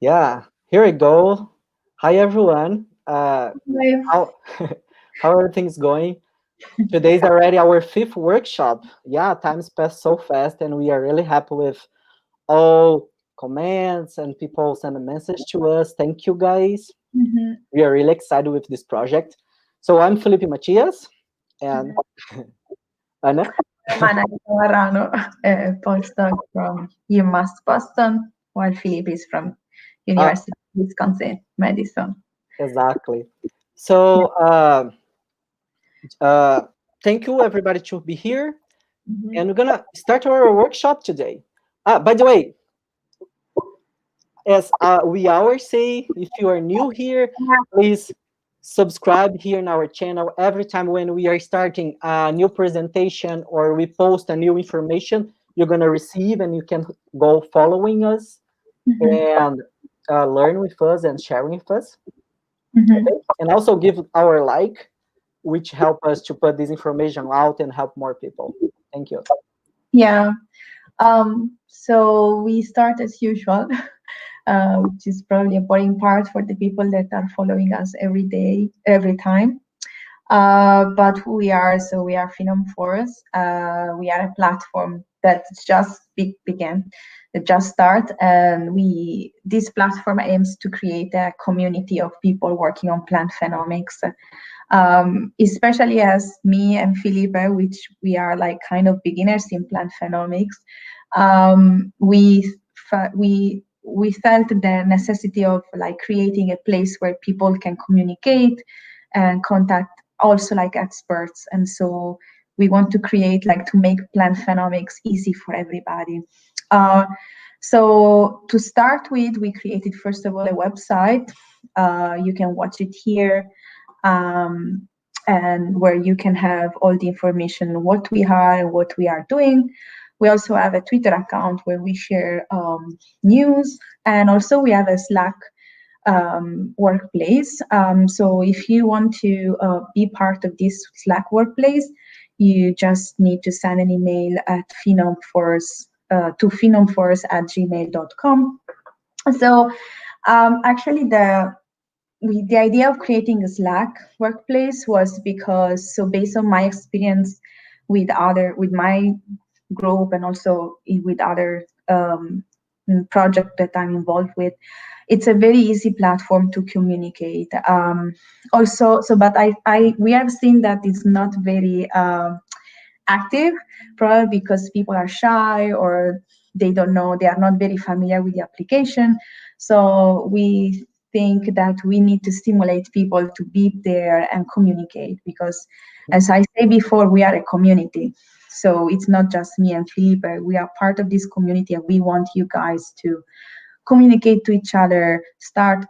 Yeah, here we go. Hi everyone. Hi. How how are things going? Today's already our fifth workshop. Yeah, time's passed so fast, and we are really happy with all comments and people send a message to us. Thank you guys. Mhm. We are really excited with this project. So I'm Felipe Matias, and Ana. I'm Anna Navarrano, a postdoc from UMass Boston, while Philip is from Uh, University of Wisconsin, Madison. exactly. Yeah. So uh, thank you everybody to be here, and Mhm. we're gonna start our workshop today. By the way, as we always say, if you are new here, please subscribe here in our channel. Every time when we are starting a new presentation or we post a new information, you're going to receive, and you can go following us Mhm. and learn with us and sharing with us. Mhm. Okay, and also give our like, which help us to put this information out and help more people. Thank you. Yeah. So we start as usual, which is probably a boring part for the people that are following us every day, every time. But who we are, so we are PhenomeForce. We are a platform that just began, that just start, and this platform aims to create a community of people working on plant phenomics, especially as me and Felipe, which we are like kind of beginners in plant phenomics. We felt the necessity of like creating a place where people can communicate and contact also like experts, and so we want to create like to make plant phenomics easy for everybody. So to start with, we created first of all a website. You can watch it here, um, and where you can have all the information what we are and what we are doing. We also have a Twitter account where we share news, and also we have a Slack workplace. So if you want to be part of this Slack workplace, you just need to send an email at PhenomeForce to phenomeforce@gmail.com. So actually, the idea of creating a Slack workplace was because, so based on my experience with my group and also with other project that I'm involved with, it's a very easy platform to communicate. Also, so but we have seen that it's not very active, probably because people are shy or they don't know, they are not very familiar with the application. So we think that we need to stimulate people to be there and communicate, because as I say before, we are a community. So it's not just me and Felipe, we are part of this community, and we want you guys to communicate to each other, start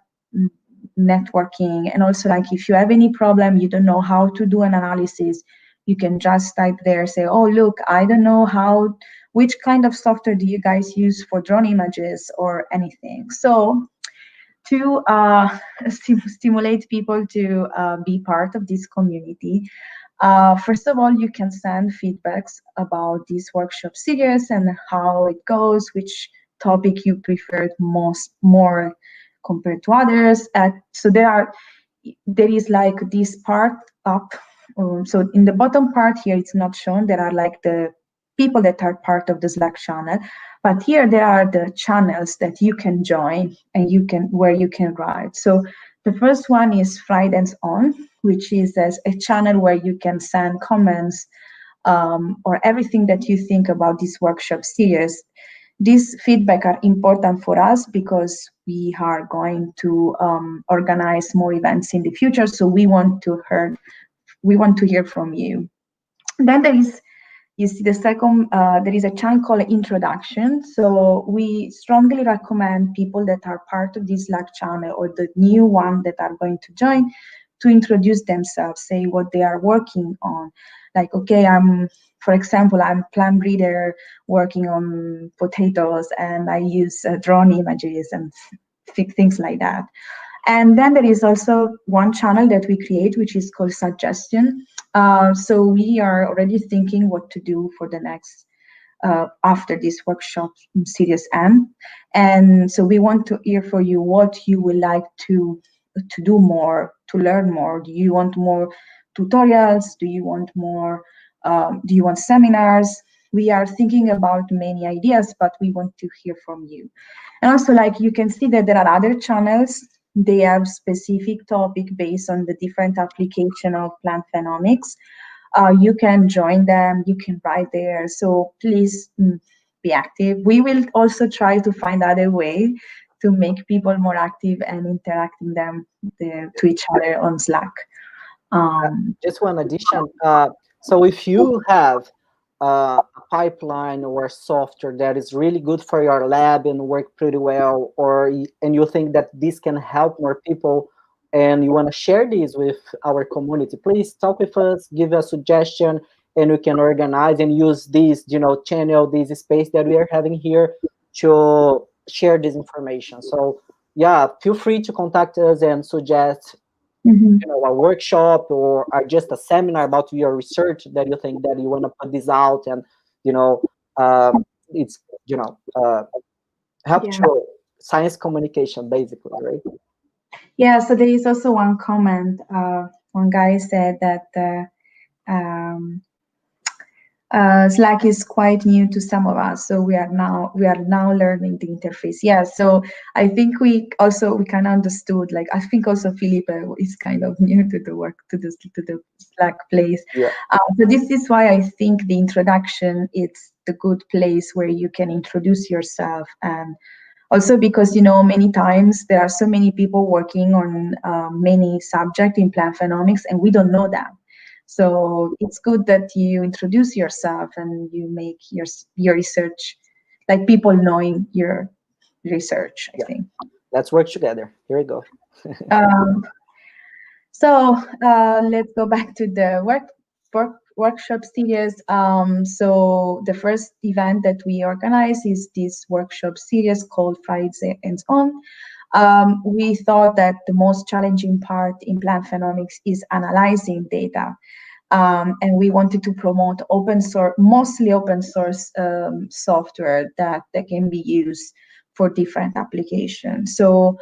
networking, and also like if you have any problem, you don't know how to do an analysis, you can just type there, say, oh look, I don't know how, which kind of software do you guys use for drone images or anything. So to stimulate people to be part of this community, first of all, you can send feedbacks about this workshop series and how it goes, which topic you preferred more compared to others. So there is like this part up. So in the bottom part here, it's not shown. There are like the people that are part of the Slack channel, but here there are the channels that you can join and where you can write. So the first one is Fridays On, which is as a channel where you can send comments or everything that you think about this workshop series. These feedback are important for us because we are going to organize more events in the future. So we want to hear from you. Then you see the second, there is a channel called Introduction. So we strongly recommend people that are part of this Slack channel or the new one that are going to join to introduce themselves, say what they are working on. Like, okay, for example, I'm plant breeder working on potatoes and I use drone images and things like that. And then there is also one channel that we create, which is called Suggestion. So we are already thinking what to do for the next after this workshop series end. And so we want to hear from you what you would like to do more, to learn more. Do you want more tutorials? Do you want more? Do you want seminars? We are thinking about many ideas, but we want to hear from you. And also, like, you can see that there are other channels. They have specific topic based on the different application of plant phenomics. You can join them, you can write there. So please be active. We will also try to find other way to make people more active and interacting them to each other on Slack. Just one addition. So if you have a pipeline or software that is really good for your lab and work pretty well, and you think that this can help more people, and you want to share this with our community, please talk with us, give a suggestion, and we can organize and use this, channel, this space that we are having here to share this information. So yeah, feel free to contact us and suggest a workshop or just a seminar about your research that you think that you want to put this out, and it's help to science communication, basically, right? Yeah, so there is also one comment. One guy said that Slack is quite new to some of us, so we are now learning the interface. Yeah, so I think we kind of understood. Like, I think also Felipe is kind of new to the work to the Slack place. Yeah. So this is why I think the introduction is the good place where you can introduce yourself, and also because many times there are so many people working on many subjects in plant phenomics, and we don't know them. So it's good that you introduce yourself and you make your research, like people knowing your research, I think. Let's work together. Here we go. So let's go back to the workshop series. So the first event that we organize is this workshop series called Friday Ends On. We thought that the most challenging part in plant phenomics is analyzing data. And we wanted to promote mostly open source software that can be used for different applications. So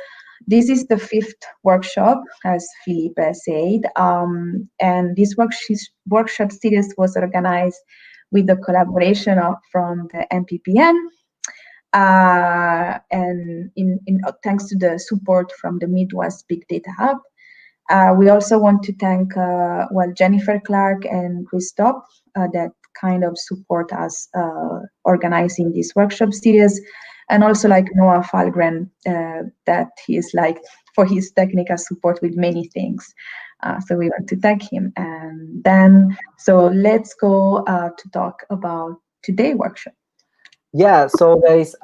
this is the 5th workshop, as Felipe said, and this workshop series was organized with the collaboration from the MPPN, and thanks to the support from the Midwest Big Data Hub. We also want to thank Jennifer Clark and Christoph that kind of support us organizing this workshop series, and also like Noah Falgren that he's like for his technical support with many things. So we want to thank him. And then, so let's go to talk about today's workshop. Yeah, so guys,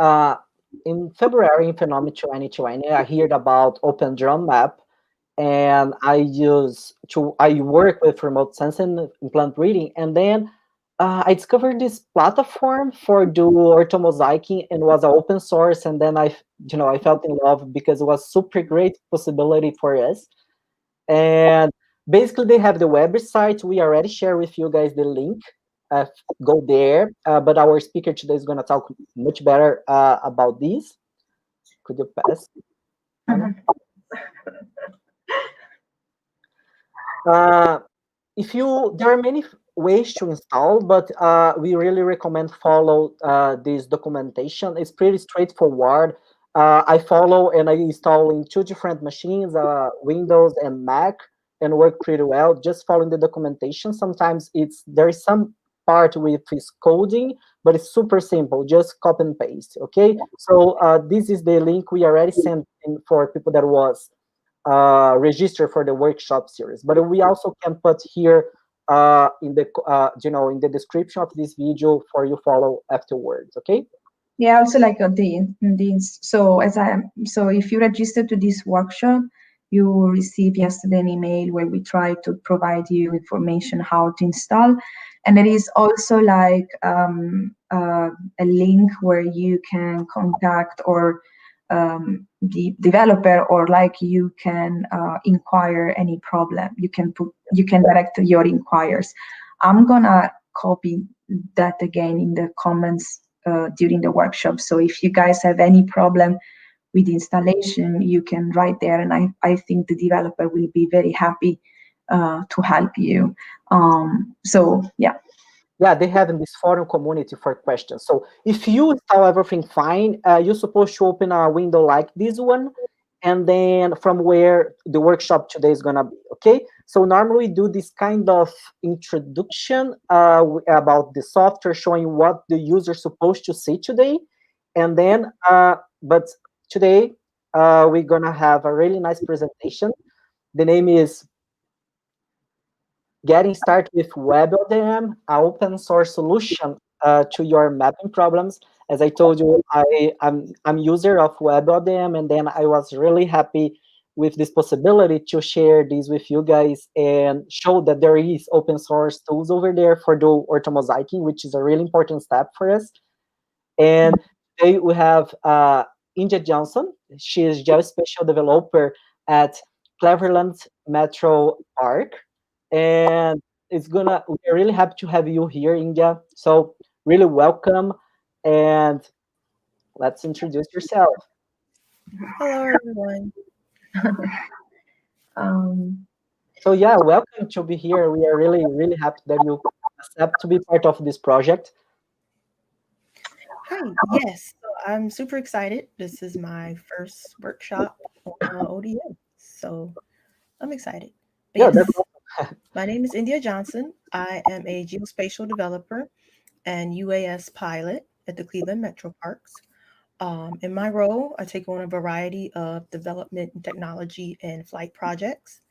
in February in Phenomics 2020, I heard about Open Drum Map, and I work with remote sensing and plant breeding, and then I discovered this platform for do orthomosaicing, and was an open source, and then I felt in love because it was super great possibility for us. And basically they have the website. We already share with you guys the link. Go there, but our speaker today is going to talk much better about this. Could you pass? There are many ways to install, but we really recommend follow this documentation. It's pretty straightforward. I follow and I install in 2 different machines, Windows and Mac, and work pretty well. Just following the documentation. Sometimes there is some part with this coding, but it's super simple. Just copy and paste. Okay. So this is the link we already sent in for people that was register for the workshop series, but we also can put here in the in the description of this video for you follow afterwards. Okay. Yeah, also like so if you register to this workshop, you will receive yesterday an email where we try to provide you information how to install, and there is also like a link where you can contact or the developer, or like you can inquire any problem. You can direct your inquiries. I'm gonna copy that again in the comments during the workshop. So if you guys have any problem with installation, you can write there, and I think the developer will be very happy to help you. So yeah. Yeah, they have in this forum community for questions. So if you install everything fine, you're supposed to open a window like this one, and then from where the workshop today is gonna be, okay? So normally we do this kind of introduction about the software, showing what the user is supposed to see today. And then, but today we're gonna have a really nice presentation. The name is Getting Started with WebODM, an open source solution to your mapping problems. As I told you, I'm user of WebODM, and then I was really happy with this possibility to share this with you guys and show that there is open source tools over there for do orthomosaicing, which is a really important step for us. And today we have India Johnson. She is geospatial developer at Cleveland Metro Park, and we're really happy to have you here, India. So really welcome, and let's introduce yourself. Hello, everyone. So yeah, welcome to be here. We are really, really happy that you accept to be part of this project. Hi, yes, so I'm super excited. This is my first workshop on ODM, so I'm excited. But Yeah, yes, that's awesome. my name is India Johnson. I am a geospatial developer and UAS pilot at the Cleveland Metro Parks. In my role, I take on a variety of development and technology and flight projects.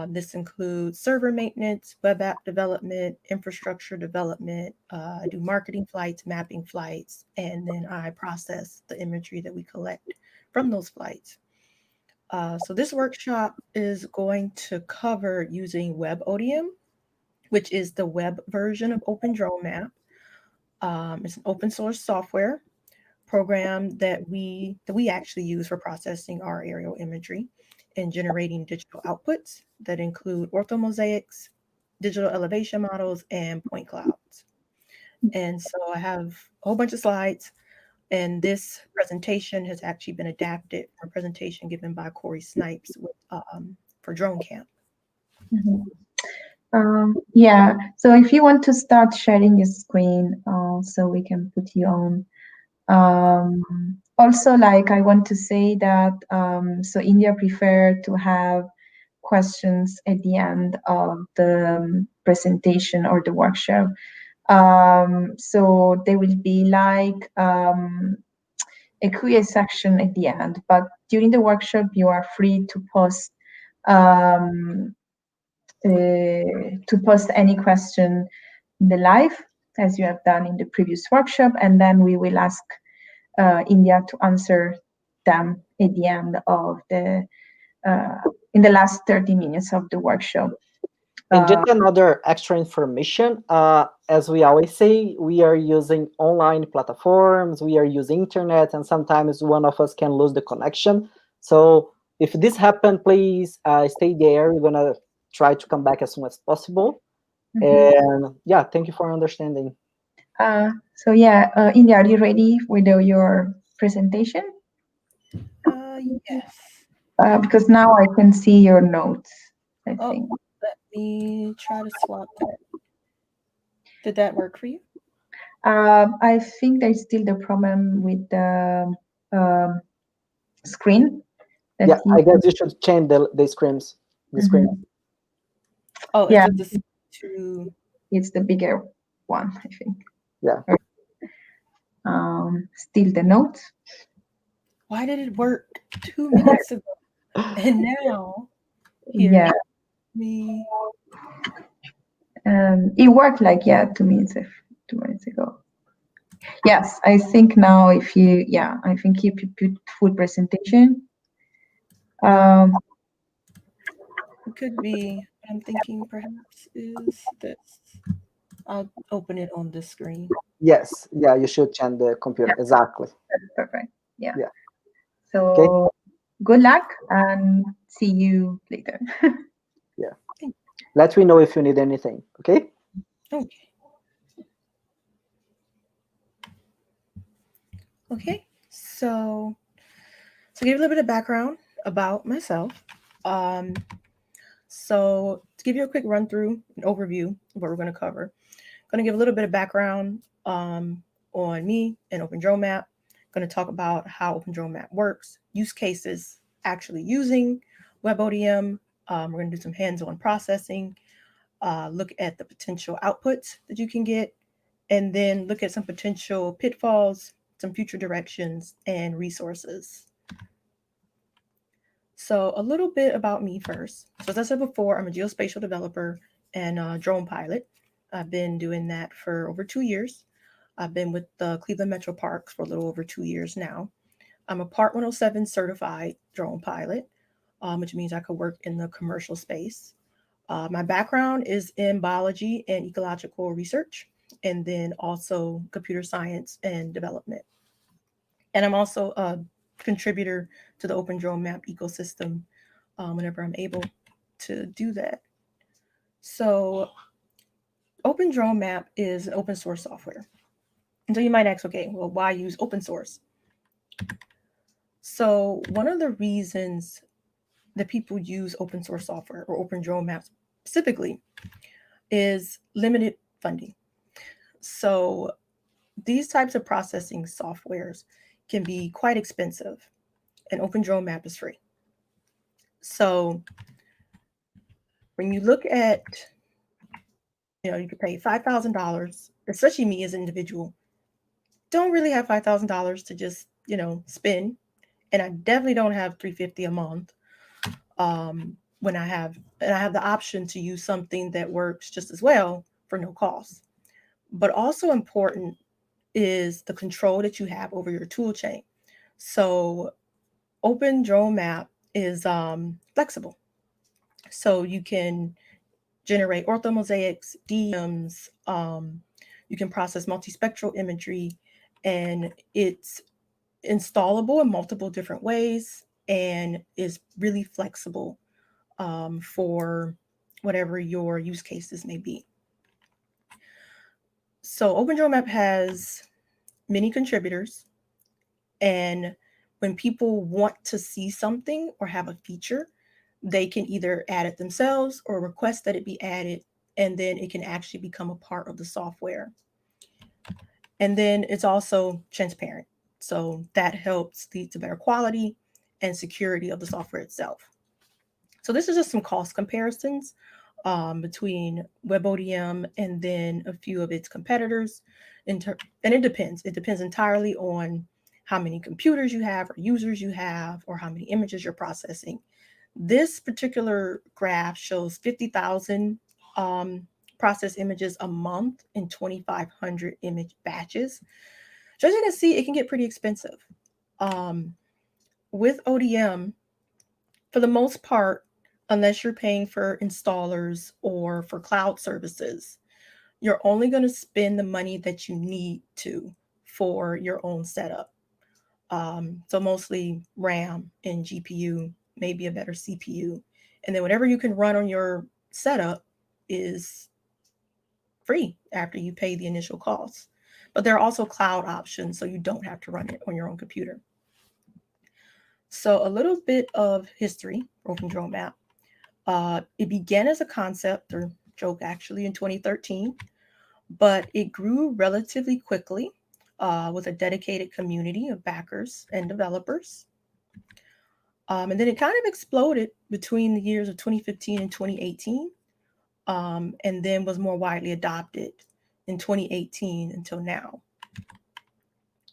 This includes server maintenance, web app development, infrastructure development. I do marketing flights, mapping flights, and then I process the imagery that we collect from those flights. So this workshop is going to cover using WebODM, which is the web version of OpenDroneMap. It's an open source software program that we actually use for processing our aerial imagery and generating digital outputs that include orthomosaics, digital elevation models, and point clouds. And so I have a whole bunch of slides, and this presentation has actually been adapted from a presentation given by Corey Snipes for Drone Camp. Yeah, so if you want to start sharing your screen, so we can put you on. Also, like I want to say that so India prefer to have questions at the end of the presentation or the workshop. So there will be like a Q&A section at the end, but during the workshop you are free to post any question in the live, as you have done in the previous workshop, and then we will ask India to answer them at the end of in the last 30 minutes of the workshop. And just another extra information, as we always say, we are using online platforms, we are using internet, and sometimes one of us can lose the connection. So if this happens, please stay there. We're gonna try to come back as soon as possible. And yeah, thank you for understanding. So yeah, India, are you ready with your presentation? Yes. Because now I can see your notes, I think. Let me try to swap that. Did that work for you? I think there's still the problem with the screen. Yeah, I guess you should change the screens. The screen. Oh, yeah, is it to... It's the bigger one, I think. Yeah. Still the notes. Why did it work 2 minutes ago? And now, here, yeah, me. It worked like 2 minutes ago. Yes, I think now if you I think if you put full presentation. It could be. I'm thinking perhaps is this. I'll open it on this screen. Yes, yeah, you should change the computer. Exactly. That's perfect. Yeah. So okay. Good luck and see you later. Yeah. Let me know if you need anything. Okay. Okay. Okay, so give you a little bit of background about myself. Um, so to give you a quick run through, an overview of what we're going to cover, I'm going to give a little bit of background on me and OpenDroneMap. Going to talk about how OpenDroneMap works, use cases, actually using WebODM. We're going to do some hands-on processing, look at the potential outputs that you can get, and then look at some potential pitfalls, some future directions, and resources. So a little bit about me first. So as I said before, I'm a geospatial developer and a drone pilot. I've been doing that for over 2 years. I've been with the Cleveland Metro Parks for a little over 2 years now. I'm a Part 107 certified drone pilot, which means I could work in the commercial space. My background is in biology and ecological research, and then also computer science and development. And I'm also a contributor to the OpenDroneMap ecosystem whenever I'm able to do that. So OpenDroneMap is an open source software. And so you might ask, okay, well, why use open source? So one of the reasons that people use open source software or OpenDroneMap specifically is limited funding. So these types of processing softwares can be quite expensive, and OpenDroneMap is free. So when you look at, you could pay $5,000, especially me as an individual, don't really have $5,000 to just, spend. And I definitely don't have $350 a month. When I have the option to use something that works just as well for no cost. But also important is the control that you have over your tool chain. So OpenDroneMap is flexible. So you can generate orthomosaics, DMs, you can process multispectral imagery, and it's installable in multiple different ways and is really flexible for whatever your use cases may be. So OpenDroneMap has many contributors, and when people want to see something or have a feature, they can either add it themselves or request that it be added, and then it can actually become a part of the software. And then it's also transparent. So that helps lead to better quality and security of the software itself. So this is just some cost comparisons between WebODM and then a few of its competitors. And it depends. It depends entirely on how many computers you have or users you have or how many images you're processing. This particular graph shows 50,000 processed images a month in 2,500 image batches. So as you can see, it can get pretty expensive. With ODM, for the most part, unless you're paying for installers or for cloud services, you're only going to spend the money that you need to for your own setup. So mostly RAM and GPU, maybe a better CPU. And then whatever you can run on your setup is free after you pay the initial costs. But there are also cloud options, so you don't have to run it on your own computer. So a little bit of history, OpenDroneMap. It began as a concept or joke actually in 2013, but it grew relatively quickly with a dedicated community of backers and developers. And then it kind of exploded between the years of 2015 and 2018, and then was more widely adopted in 2018 until now,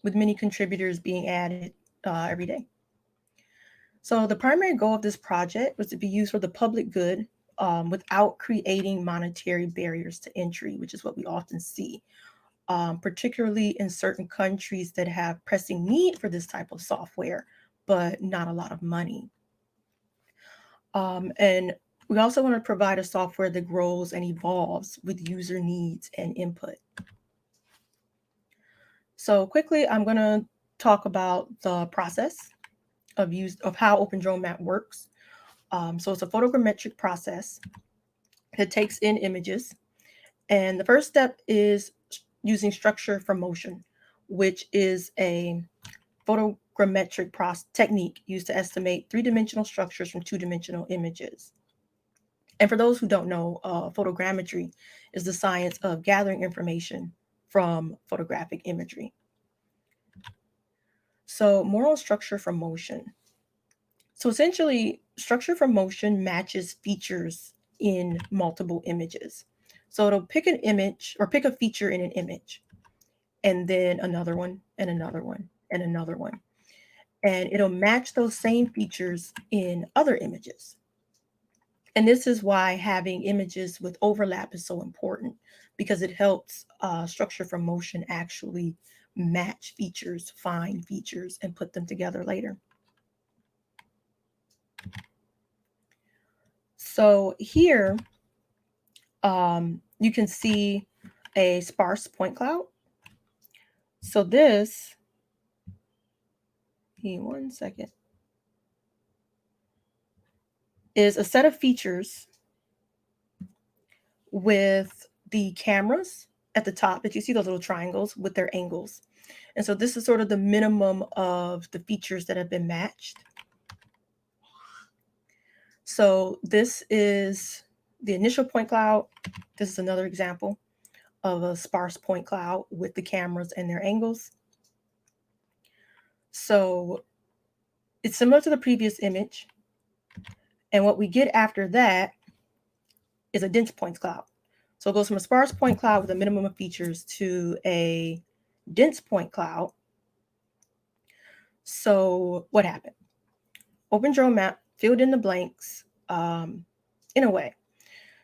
with many contributors being added every day. So the primary goal of this project was to be used for the public good without creating monetary barriers to entry, which is what we often see, particularly in certain countries that have pressing need for this type of software, but not a lot of money. And we also want to provide a software that grows and evolves with user needs and input. So quickly, I'm going to talk about the process of how OpenDroneMap works. So it's a photogrammetric process that takes in images. And the first step is using structure from motion, which is a photogrammetric technique used to estimate three-dimensional structures from two-dimensional images. And for those who don't know, photogrammetry is the science of gathering information from photographic imagery. So moral structure from motion. So essentially, structure from motion matches features in multiple images. So it'll pick an image or pick a feature in an image, and then another one, and another one, and another one. And it'll match those same features in other images. And this is why having images with overlap is so important, because it helps structure from motion actually match features, find features, and put them together later. So here, you can see a sparse point cloud. So this, give me 1 second, is a set of features with the cameras at the top, that you see those little triangles with their angles. And so this is sort of the minimum of the features that have been matched. So this is the initial point cloud. This is another example of a sparse point cloud with the cameras and their angles. So it's similar to the previous image. And what we get after that is a dense points cloud. So it goes from a sparse point cloud with a minimum of features to a dense point cloud. So what happened? OpenDroneMap filled in the blanks in a way.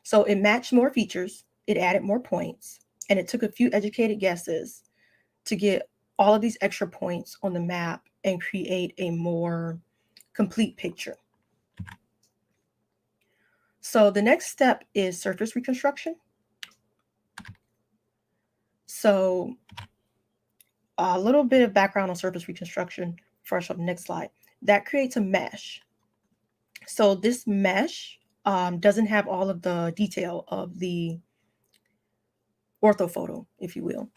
So it matched more features, it added more points, and it took a few educated guesses to get all of these extra points on the map and create a more complete picture. So the next step is surface reconstruction. So a little bit of background on surface reconstruction first on the next slide. That creates a mesh. So this mesh doesn't have all of the detail of the orthophoto, if you will,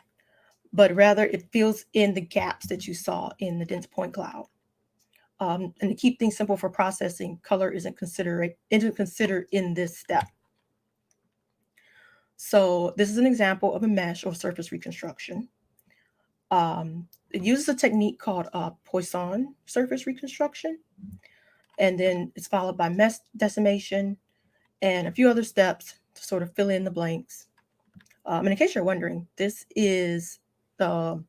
but rather it fills in the gaps that you saw in the dense point cloud. And to keep things simple for processing, color isn't considered in this step. So this is an example of a mesh or surface reconstruction. It uses a technique called Poisson surface reconstruction, and then it's followed by mesh decimation and a few other steps to sort of fill in the blanks. And in case you're wondering, this is the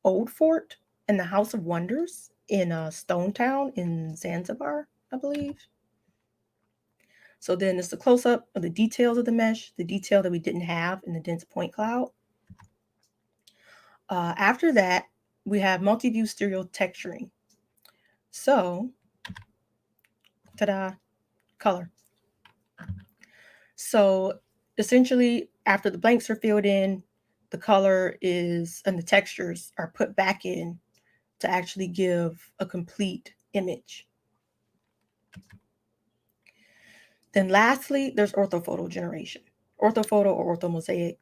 old fort and the House of Wonders in Stone Town in Zanzibar, I believe. So then it's a close-up of the details of the mesh, the detail that we didn't have in the dense point cloud. After that, we have multi-view stereo texturing. So, ta-da, color. So essentially, after the blanks are filled in, the color is, and the textures are put back in to actually give a complete image. Then lastly, there's orthophoto generation. Orthophoto or orthomosaic,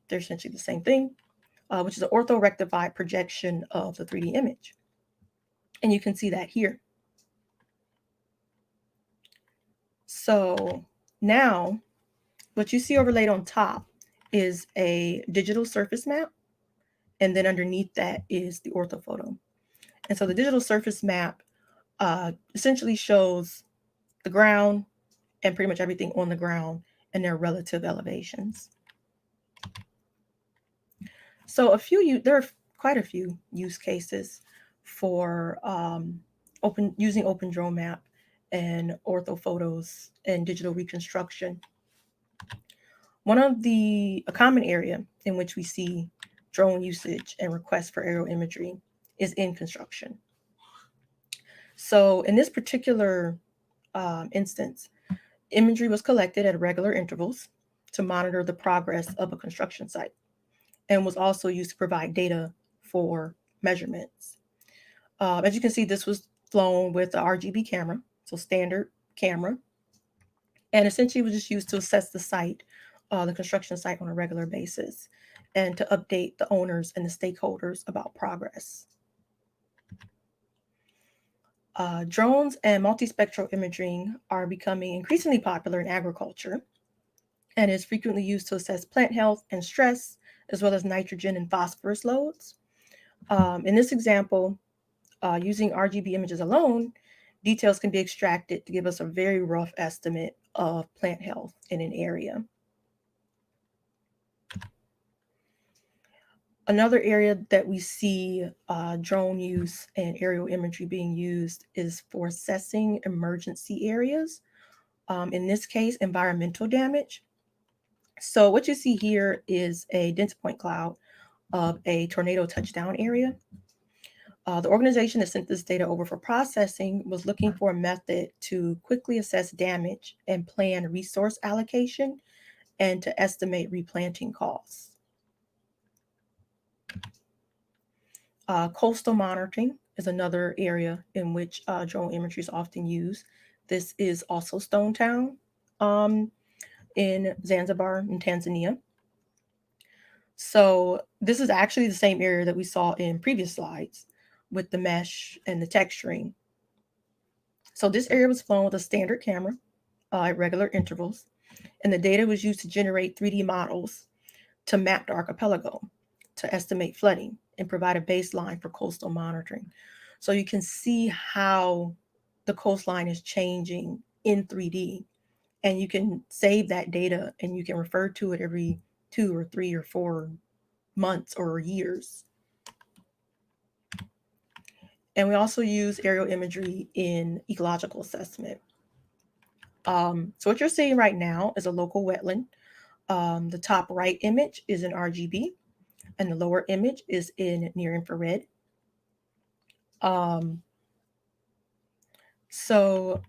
they're essentially the same thing, which is an orthorectified projection of the 3D image. And you can see that here. So now, what you see overlaid on top is a digital surface map, and then underneath that is the orthophoto. And so the digital surface map essentially shows the ground and pretty much everything on the ground and their relative elevations. So there are quite a few use cases for using OpenDroneMap and orthophotos and digital reconstruction. A common area in which we see drone usage and requests for aerial imagery is in construction. So in this particular instance, imagery was collected at regular intervals to monitor the progress of a construction site, and was also used to provide data for measurements. As you can see, this was flown with an RGB camera, so standard camera, and essentially was just used to assess the site, the construction site, on a regular basis. and to update the owners and the stakeholders about progress. Drones and multispectral imaging are becoming increasingly popular in agriculture and is frequently used to assess plant health and stress, as well as nitrogen and phosphorus loads. In this example, using RGB images alone, details can be extracted to give us a very rough estimate of plant health in an area. Another area that we see drone use and aerial imagery being used is for assessing emergency areas. In this case, environmental damage. So what you see here is a dense point cloud of a tornado touchdown area. The organization that sent this data over for processing was looking for a method to quickly assess damage and plan resource allocation and to estimate replanting costs. Coastal monitoring is another area in which drone imagery is often used. This is also Stone Town in Zanzibar in Tanzania. So this is actually the same area that we saw in previous slides with the mesh and the texturing. So this area was flown with a standard camera at regular intervals, and the data was used to generate 3D models to map the archipelago, to estimate flooding, and provide a baseline for coastal monitoring. So you can see how the coastline is changing in 3D, and you can save that data and you can refer to it every 2 or 3 or 4 months or years. And we also use aerial imagery in ecological assessment. So what you're seeing right now is a local wetland. The top right image is in RGB, and the lower image is in near infrared. So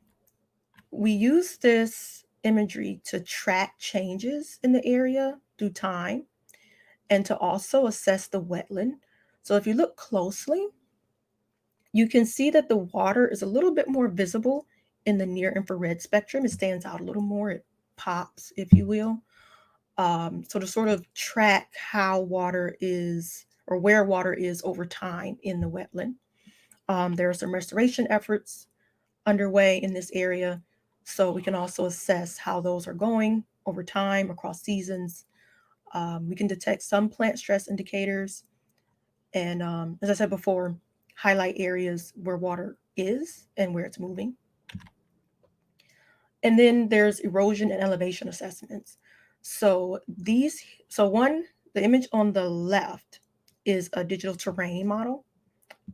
we use this imagery to track changes in the area through time and to also assess the wetland. So if you look closely, you can see that the water is a little bit more visible in the near infrared spectrum. It stands out a little more, it pops, if you will. So to sort of track how water is or where water is over time in the wetland. There are some restoration efforts underway in this area, so we can also assess how those are going over time across seasons. We can detect some plant stress indicators and, as I said before, highlight areas where water is and where it's moving. And then there's erosion and elevation assessments. So the image on the left is a digital terrain model,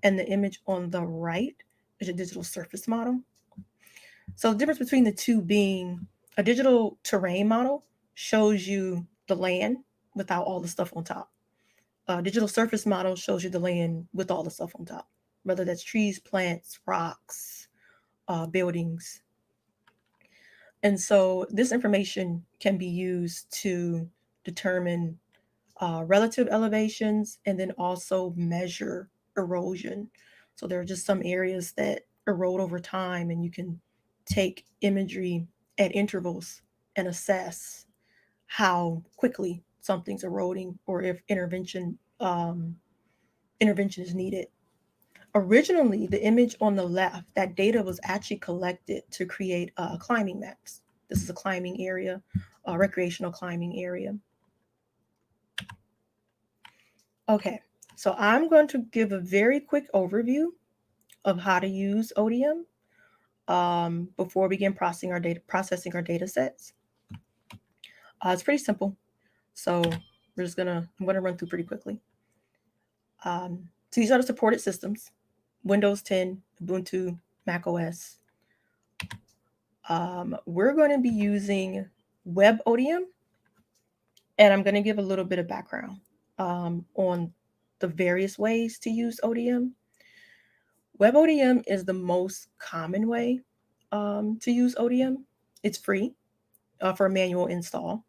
and the image on the right is a digital surface model. So the difference between the two being a digital terrain model shows you the land without all the stuff on top. A digital surface model shows you the land with all the stuff on top, whether that's trees, plants, rocks, buildings. And so this information can be used to determine relative elevations and then also measure erosion. So there are just some areas that erode over time, and you can take imagery at intervals and assess how quickly something's eroding or if intervention is needed. Originally, the image on the left, that data was actually collected to create climbing maps. This is a climbing area, a recreational climbing area. Okay, so I'm going to give a very quick overview of how to use ODM before we begin processing our data sets. It's pretty simple. So I'm gonna run through pretty quickly. So these are the supported systems: Windows 10, Ubuntu, Mac OS. We're going to be using WebODM, and I'm going to give a little bit of background on the various ways to use ODM. WebODM is the most common way to use ODM. It's free for a manual install.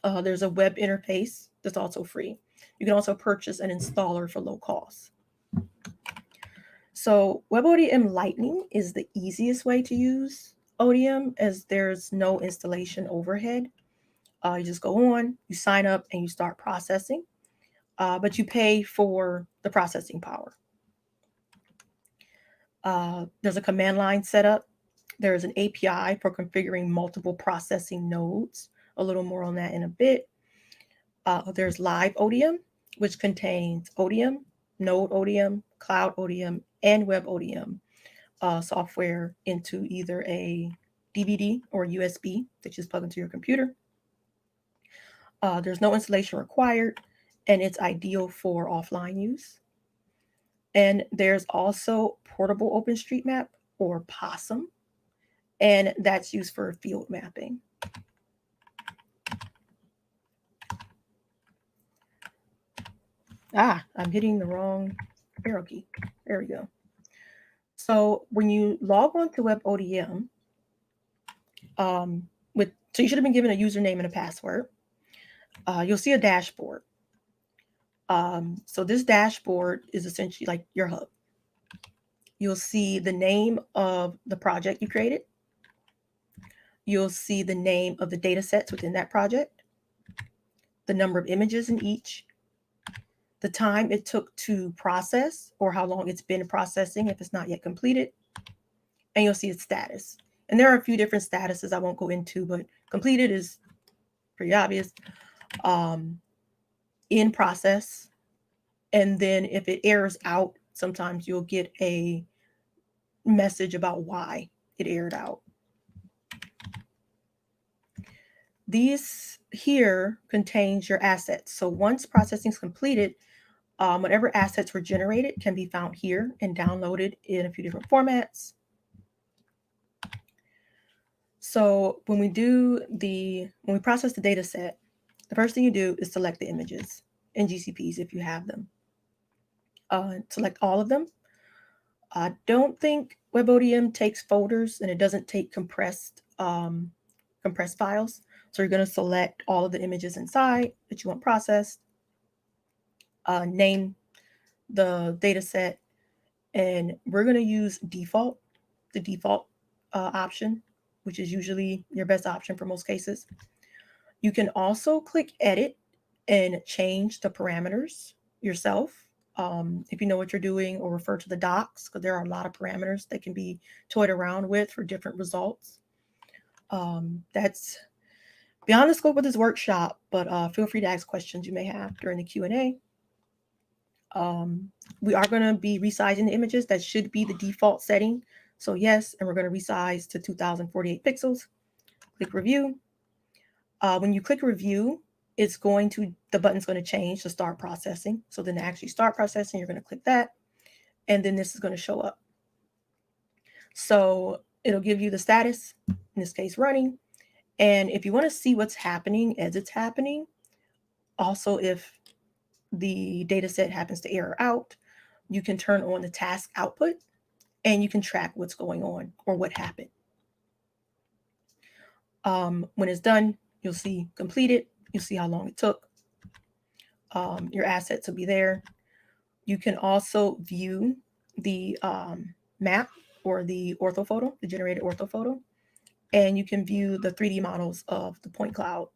There's a web interface that's also free. You can also purchase an installer for low cost. So WebODM Lightning is the easiest way to use ODM, as there's no installation overhead. You just go on, you sign up, and you start processing, but you pay for the processing power. There's a command line setup. There's an API for configuring multiple processing nodes. A little more on that in a bit. There's live ODM, which contains ODM, Node ODM, Cloud ODM, and WebODM software into either a DVD or USB that you just plug into your computer. There's no installation required, and it's ideal for offline use. And there's also Portable OpenStreetMap, or POSSUM, and that's used for field mapping. I'm hitting the wrong arrow key. There we go. So when you log on to WebODM, so you should have been given a username and a password. You'll see a dashboard. So this dashboard is essentially like your hub. You'll see the name of the project you created. You'll see the name of the data sets within that project, the number of images in each, the time it took to process or how long it's been processing if it's not yet completed, and you'll see its status. And there are a few different statuses I won't go into, but completed is pretty obvious. In process, and then if it errors out, sometimes you'll get a message about why it errored out. These here contains your assets. So once processing is completed, whatever assets were generated can be found here and downloaded in a few different formats. So when we process the data set, the first thing you do is select the images in GCPs if you have them. Select all of them. I don't think WebODM takes folders, and it doesn't take compressed files. So you're going to select all of the images inside that you want processed, name the data set, and we're going to use the default option, which is usually your best option for most cases. You can also click edit and change the parameters yourself if you know what you're doing, or refer to the docs, because there are a lot of parameters that can be toyed around with for different results. That's beyond the scope of this workshop, but feel free to ask questions you may have during the Q&A. We are going to be resizing the images. That should be the default setting. So yes, and we're going to resize to 2048 pixels. Click review. When you click review, the button's going to change to start processing. So then to actually start processing, you're going to click that, and then this is going to show up. So it'll give you the status, in this case running. And if you want to see what's happening as it's happening, also if the data set happens to error out, you can turn on the task output and you can track what's going on or what happened. When it's done, you'll see completed. You'll see how long it took. Your assets will be there. You can also view the map or the orthophoto, the generated orthophoto, and you can view the 3D models of the point cloud.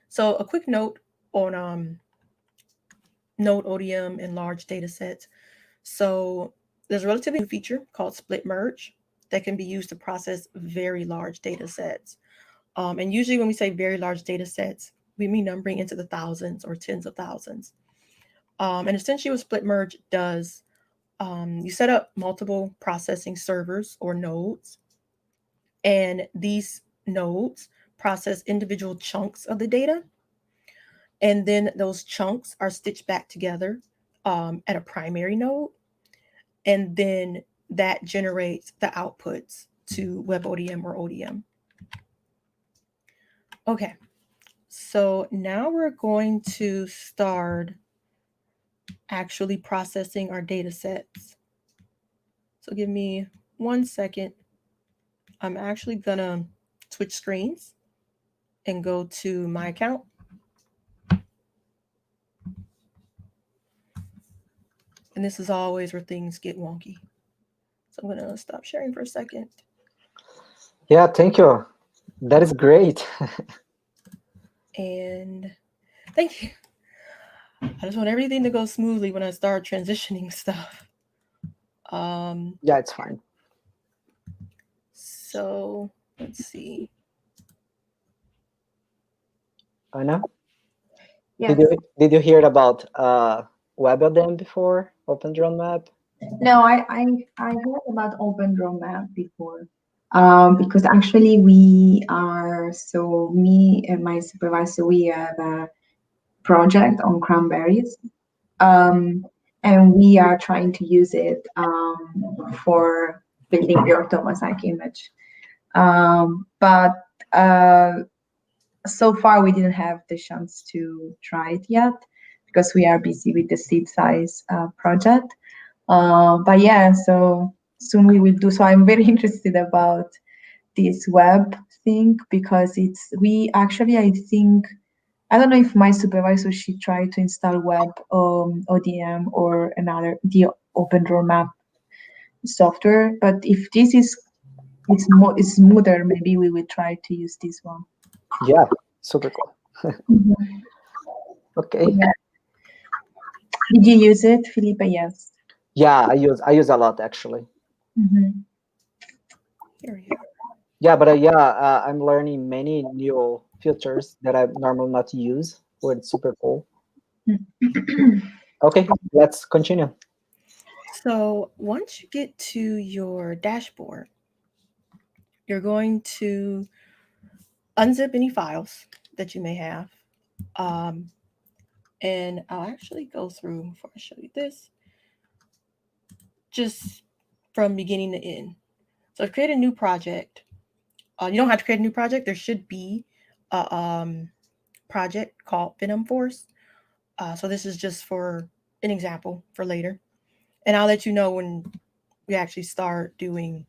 So a quick note on Node ODM and large data sets. So there's a relatively new feature called split merge that can be used to process very large data sets. And usually when we say very large data sets, we mean numbering into the thousands or tens of thousands. And essentially what split merge does, you set up multiple processing servers or nodes, and these nodes process individual chunks of the data. And then those chunks are stitched back together at a primary node. And then that generates the outputs to WebODM or ODM. Okay, so now we're going to start actually processing our data sets. So give me 1 second. I'm actually gonna switch screens and go to my account. And this is always where things get wonky. So I'm gonna stop sharing for a second. Yeah, thank you. That is great. And thank you. I just want everything to go smoothly when I start transitioning stuff. Yeah, it's fine. So let's see. Anna, Yes. did you hear about WebODM before? Open Drone Map? No, I heard about Open Draw Map before. Because actually me and my supervisor, we have a project on cranberries. And we are trying to use it for building the orthomosaic image. But so far we didn't have the chance to try it yet because we are busy with the seed size project. But yeah, so soon we will do. So I'm very interested about this web thing because I think I don't know if my supervisor should try to install web ODM or the Open Draw Map software. But if this is it's smoother, maybe we will try to use this one. Yeah, super cool. Mhm. Okay. Yeah. Did you use it, Felipe? Yes. Yeah, I use a lot actually. Mm-hmm. Here we go. Yeah, but I'm learning many new features that I normally not use. So it's super cool. Okay, let's continue. So once you get to your dashboard, you're going to unzip any files that you may have. And I'll actually go through before I show you this, just from beginning to end. So I've created a new project. You don't have to create a new project. There should be a project called PhenomeForce. So this is just for an example for later. And I'll let you know when we actually start doing,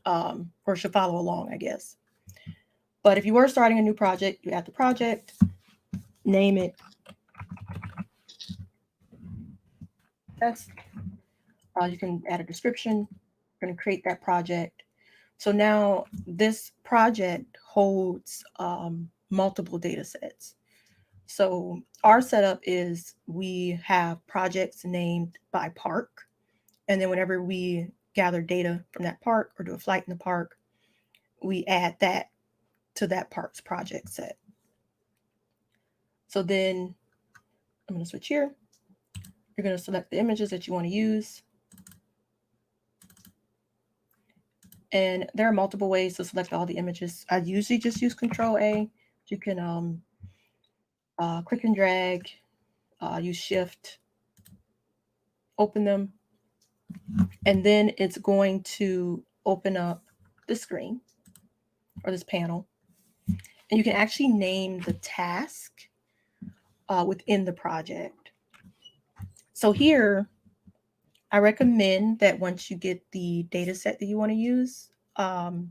or should follow along, I guess. But if you were starting a new project, you add the project, name it. That's you can add a description. You're going to create that project. So now this project holds multiple data sets. So our setup is we have projects named by park. And then whenever we gather data from that park or do a flight in the park, we add that to that park's project set. So then I'm going to switch here. You're going to select the images that you want to use. And there are multiple ways to select all the images. I usually just use Control A. You can click and drag, use Shift, open them, and then it's going to open up this screen or this panel. And you can actually name the task within the project. So here, I recommend that once you get the data set that you want to use, all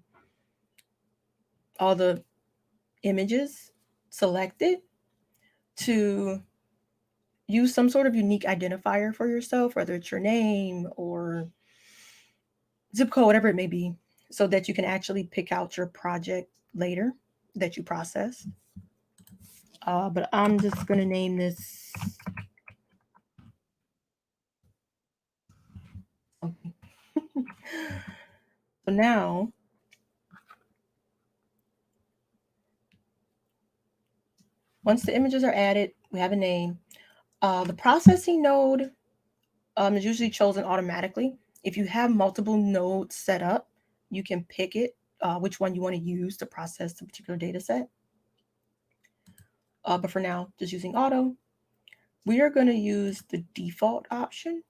the images selected, to use some sort of unique identifier for yourself, whether it's your name or zip code, whatever it may be, so that you can actually pick out your project later that you process. But I'm just going to name this. Okay. So now, once the images are added, we have a name. The processing node is usually chosen automatically. If you have multiple nodes set up, you can pick it, which one you want to use to process the particular data set. But for now, just using auto, we are going to use the default option.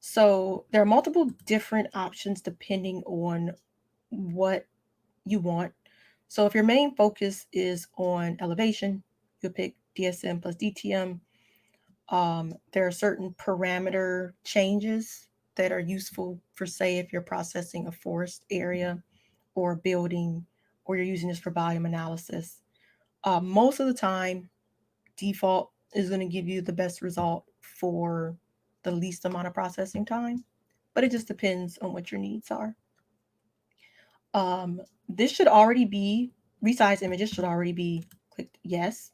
So there are multiple different options depending on what you want. So if your main focus is on elevation, you'll pick DSM plus DTM. There are certain parameter changes that are useful for, say, if you're processing a forest area or a building, or you're using this for volume analysis. Most of the time, default is going to give you the best result for the least amount of processing time, but it just depends on what your needs are. This should already be, resize images should already be clicked yes,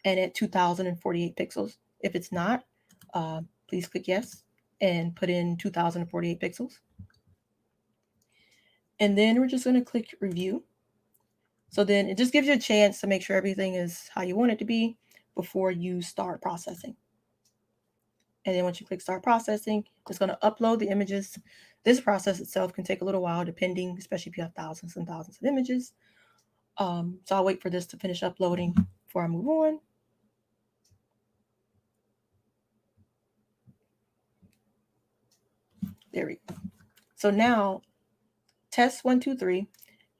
and at 2048 pixels. If it's not, please click yes and put in 2048 pixels. And then we're just going to click review. So then it just gives you a chance to make sure everything is how you want it to be before you start processing. And then once you click start processing, it's going to upload the images. This process itself can take a little while depending, especially if you have thousands and thousands of images. So I'll wait for this to finish uploading before I move on. There we go. So now test 123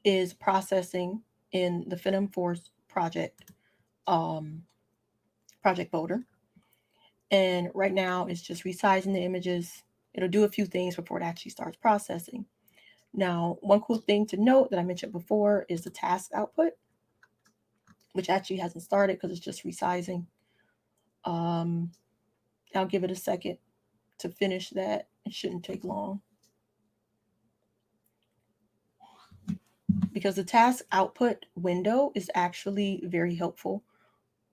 is processing in the PhenomeForce project folder. And right now it's just resizing the images. It'll do a few things before it actually starts processing. Now, one cool thing to note that I mentioned before is the task output, which actually hasn't started because it's just resizing. I'll give it a second to finish that. It shouldn't take long. Because the task output window is actually very helpful,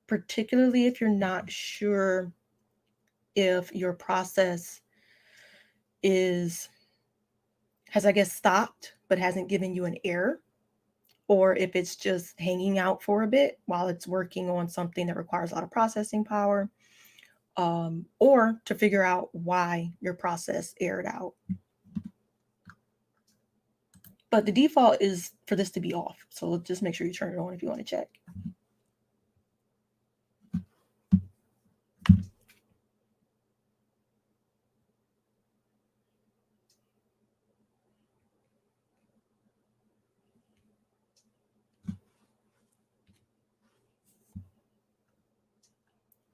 particularly if you're not sure if your process has, I guess, stopped, but hasn't given you an error, or if it's just hanging out for a bit while it's working on something that requires a lot of processing power, or to figure out why your process errored out. But the default is for this to be off. So just make sure you turn it on if you want to check.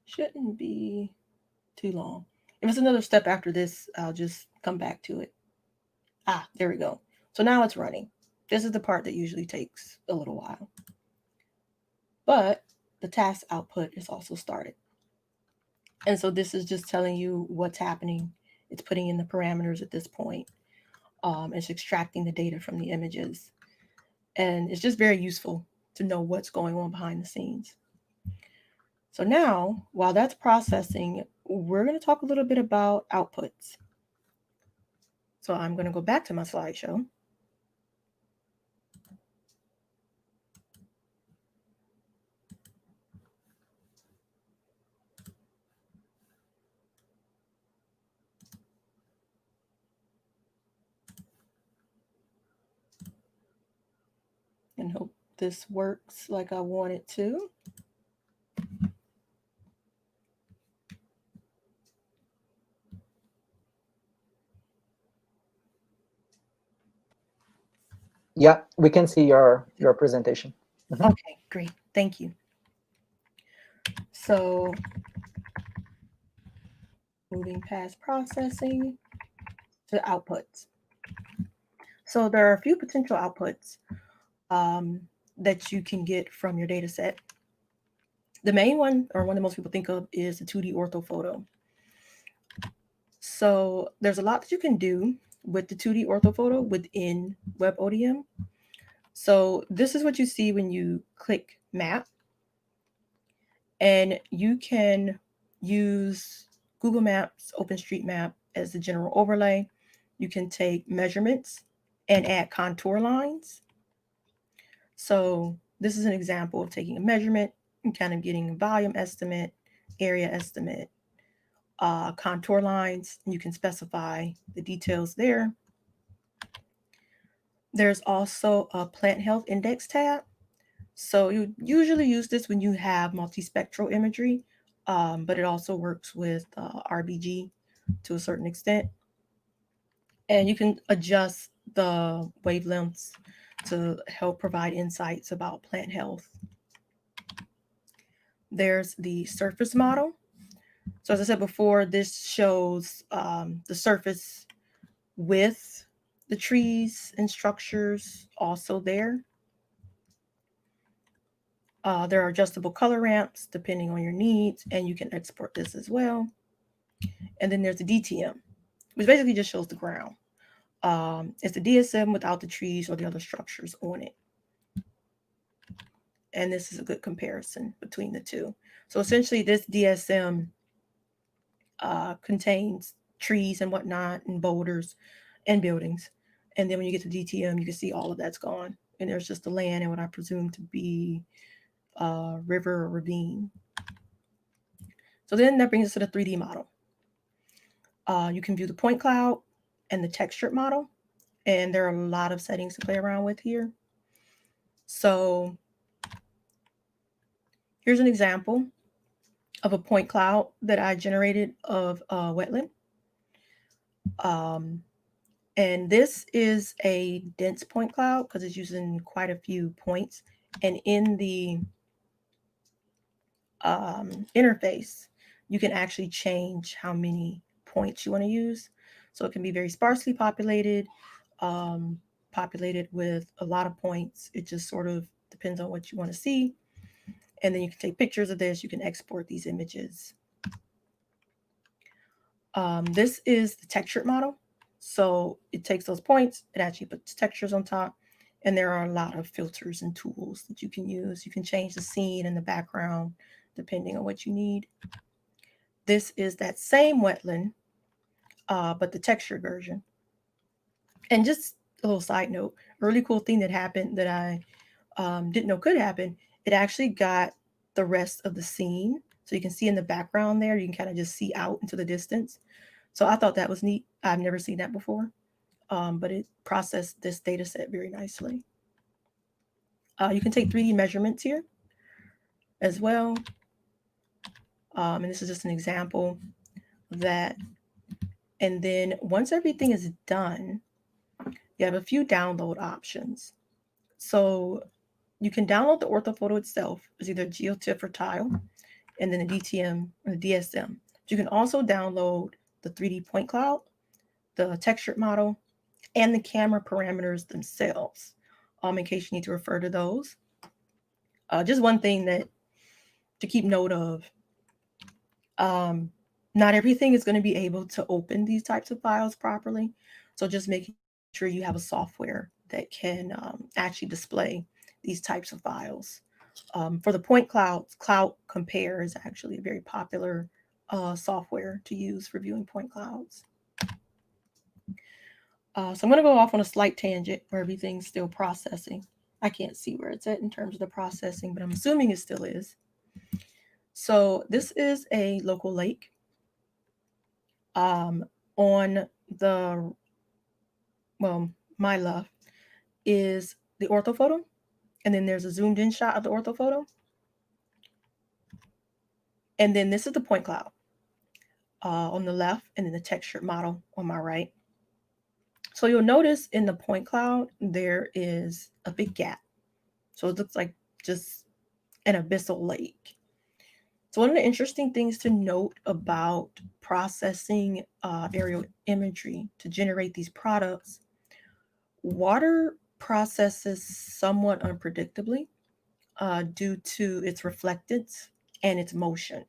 Shouldn't be too long. If it's another step after this, I'll just come back to it. There we go. So now it's running. This is the part that usually takes a little while. But the task output is also started. And so this is just telling you what's happening. It's putting in the parameters at this point. It's extracting the data from the images. And it's just very useful to know what's going on behind the scenes. So now, while that's processing, we're going to talk a little bit about outputs. So I'm going to go back to my slideshow. And hope this works like I want it to. Yeah, we can see your presentation. Mm-hmm. Okay, great. Thank you. So moving past processing to outputs. So there are a few potential outputs that you can get from your data set. The main one, or one that most people think of, is the 2D orthophoto. So there's a lot that you can do with the 2D orthophoto within WebODM. So this is what you see when you click map. And you can use Google Maps, OpenStreetMap as the general overlay. You can take measurements and add contour lines. So this is an example of taking a measurement and kind of getting a volume estimate, area estimate, contour lines, and you can specify the details there. There's also a plant health index tab. So you usually use this when you have multispectral imagery, but it also works with RBG to a certain extent. And you can adjust the wavelengths to help provide insights about plant health. There's the surface model. So as I said before, this shows the surface with the trees and structures also there. There are adjustable color ramps depending on your needs, and you can export this as well. And then there's the DTM, which basically just shows the ground. It's the DSM without the trees or the other structures on it. And this is a good comparison between the two. So essentially this DSM contains trees and whatnot and boulders and buildings. And then when you get to DTM, you can see all of that's gone. And there's just the land and what I presume to be a river or ravine. So then that brings us to the 3D model. You can view the point cloud and the textured model. And there are a lot of settings to play around with here. So here's an example of a point cloud that I generated of a wetland. And this is a dense point cloud because it's using quite a few points. And in the interface, you can actually change how many points you want to use. So it can be very sparsely populated, populated with a lot of points. It just sort of depends on what you want to see. And then you can take pictures of this. You can export these images. This is the textured model. So it takes those points, it actually puts textures on top, and there are a lot of filters and tools that you can use. You can change the scene and the background depending on what you need. This is that same wetland, but the textured version. And just a little side note, a really cool thing that happened that I didn't know could happen, it actually got the rest of the scene. So you can see in the background there, you can kind of just see out into the distance. So I thought that was neat. I've never seen that before, but it processed this data set very nicely. You can take 3D measurements here as well. And this is just an example of that. And then once everything is done, you have a few download options. So you can download the orthophoto itself as either GeoTIFF or tile, and then the DTM or the DSM. But you can also download the 3D point cloud, the textured model, and the camera parameters themselves, in case you need to refer to those. Just one thing that to keep note of, not everything is going to be able to open these types of files properly. So just making sure you have a software that can actually display these types of files. For the point clouds, Cloud Compare is actually a very popular software to use for viewing point clouds. So I'm going to go off on a slight tangent where everything's still processing. I can't see where it's at in terms of the processing, but I'm assuming it still is. So this is a local lake. On the, well, my left is the orthophoto, and then there's a zoomed in shot of the orthophoto. And then this is the point cloud on the left, and then the textured model on my right. So you'll notice in the point cloud, there is a big gap. So it looks like just an abyssal lake. So one of the interesting things to note about processing aerial imagery to generate these products, water processes somewhat unpredictably due to its reflectance and its motion.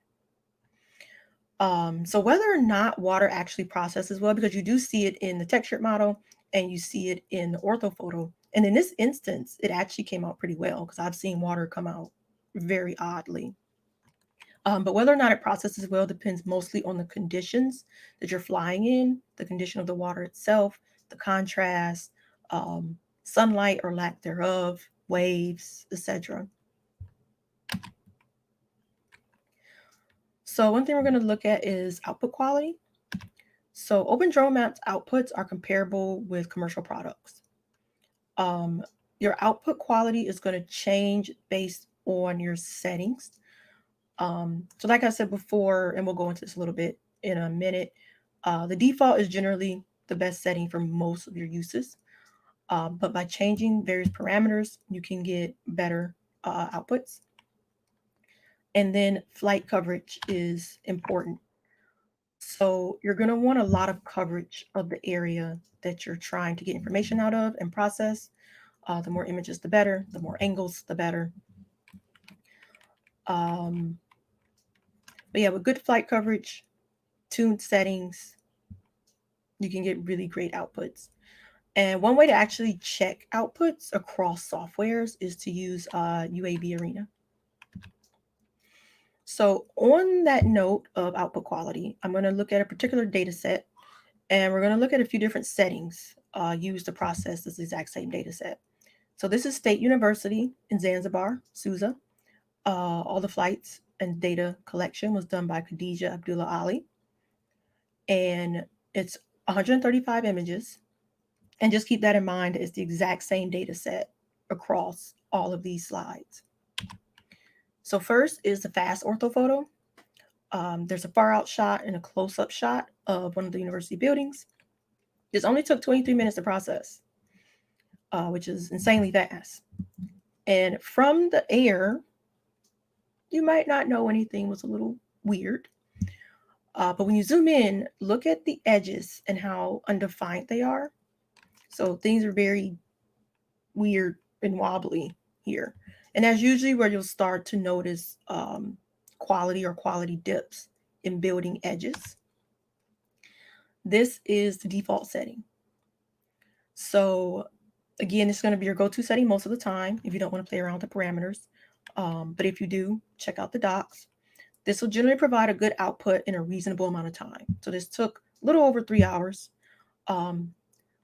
So whether or not water actually processes well, because you do see it in the textured model and you see it in the orthophoto. And in this instance, it actually came out pretty well because I've seen water come out very oddly. But whether or not it processes well depends mostly on the conditions that you're flying in, the condition of the water itself, the contrast, sunlight or lack thereof, waves, etc. So one thing we're going to look at is output quality. So Open Drone Maps outputs are comparable with commercial products. Your output quality is going to change based on your settings. So like I said before, and we'll go into this a little bit in a minute, the default is generally the best setting for most of your uses. But by changing various parameters, you can get better outputs. And then flight coverage is important. So you're going to want a lot of coverage of the area that you're trying to get information out of and process. The more images, the better. The more angles, the better. But yeah, with good flight coverage, tuned settings, you can get really great outputs. And one way to actually check outputs across softwares is to use UAB Arena. So on that note of output quality, I'm going to look at a particular data set, and we're going to look at a few different settings used to process this exact same data set. So this is State University in Zanzibar, Susa. All the flights and data collection was done by Khadija Abdullah Ali. And it's 135 images. And just keep that in mind, it's the exact same data set across all of these slides. So first is the fast orthophoto. There's a far out shot and a close-up shot of one of the university buildings. This only took 23 minutes to process, which is insanely fast. And from the air, you might not know anything was a little weird. But when you zoom in, look at the edges and how undefined they are. So things are very weird and wobbly here. And that's usually where you'll start to notice quality dips in building edges. This is the default setting. So again, it's going to be your go-to setting most of the time if you don't want to play around with the parameters. But if you do, check out the docs. This will generally provide a good output in a reasonable amount of time. So this took a little over 3 hours,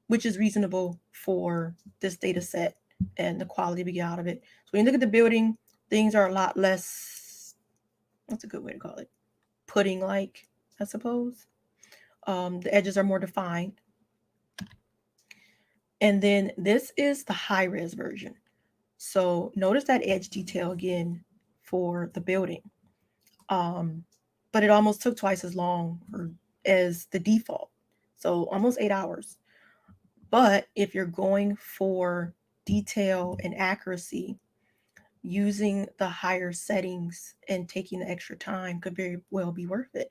which is reasonable for this data set and the quality we get out of it. So when you look at the building, things are a lot less, what's a good way to call it? Pudding-like, I suppose. The edges are more defined. And then this is the high-res version. So notice that edge detail again for the building. But it almost took twice as long as the default. So almost 8 hours. But if you're going for detail and accuracy, using the higher settings and taking the extra time could very well be worth it.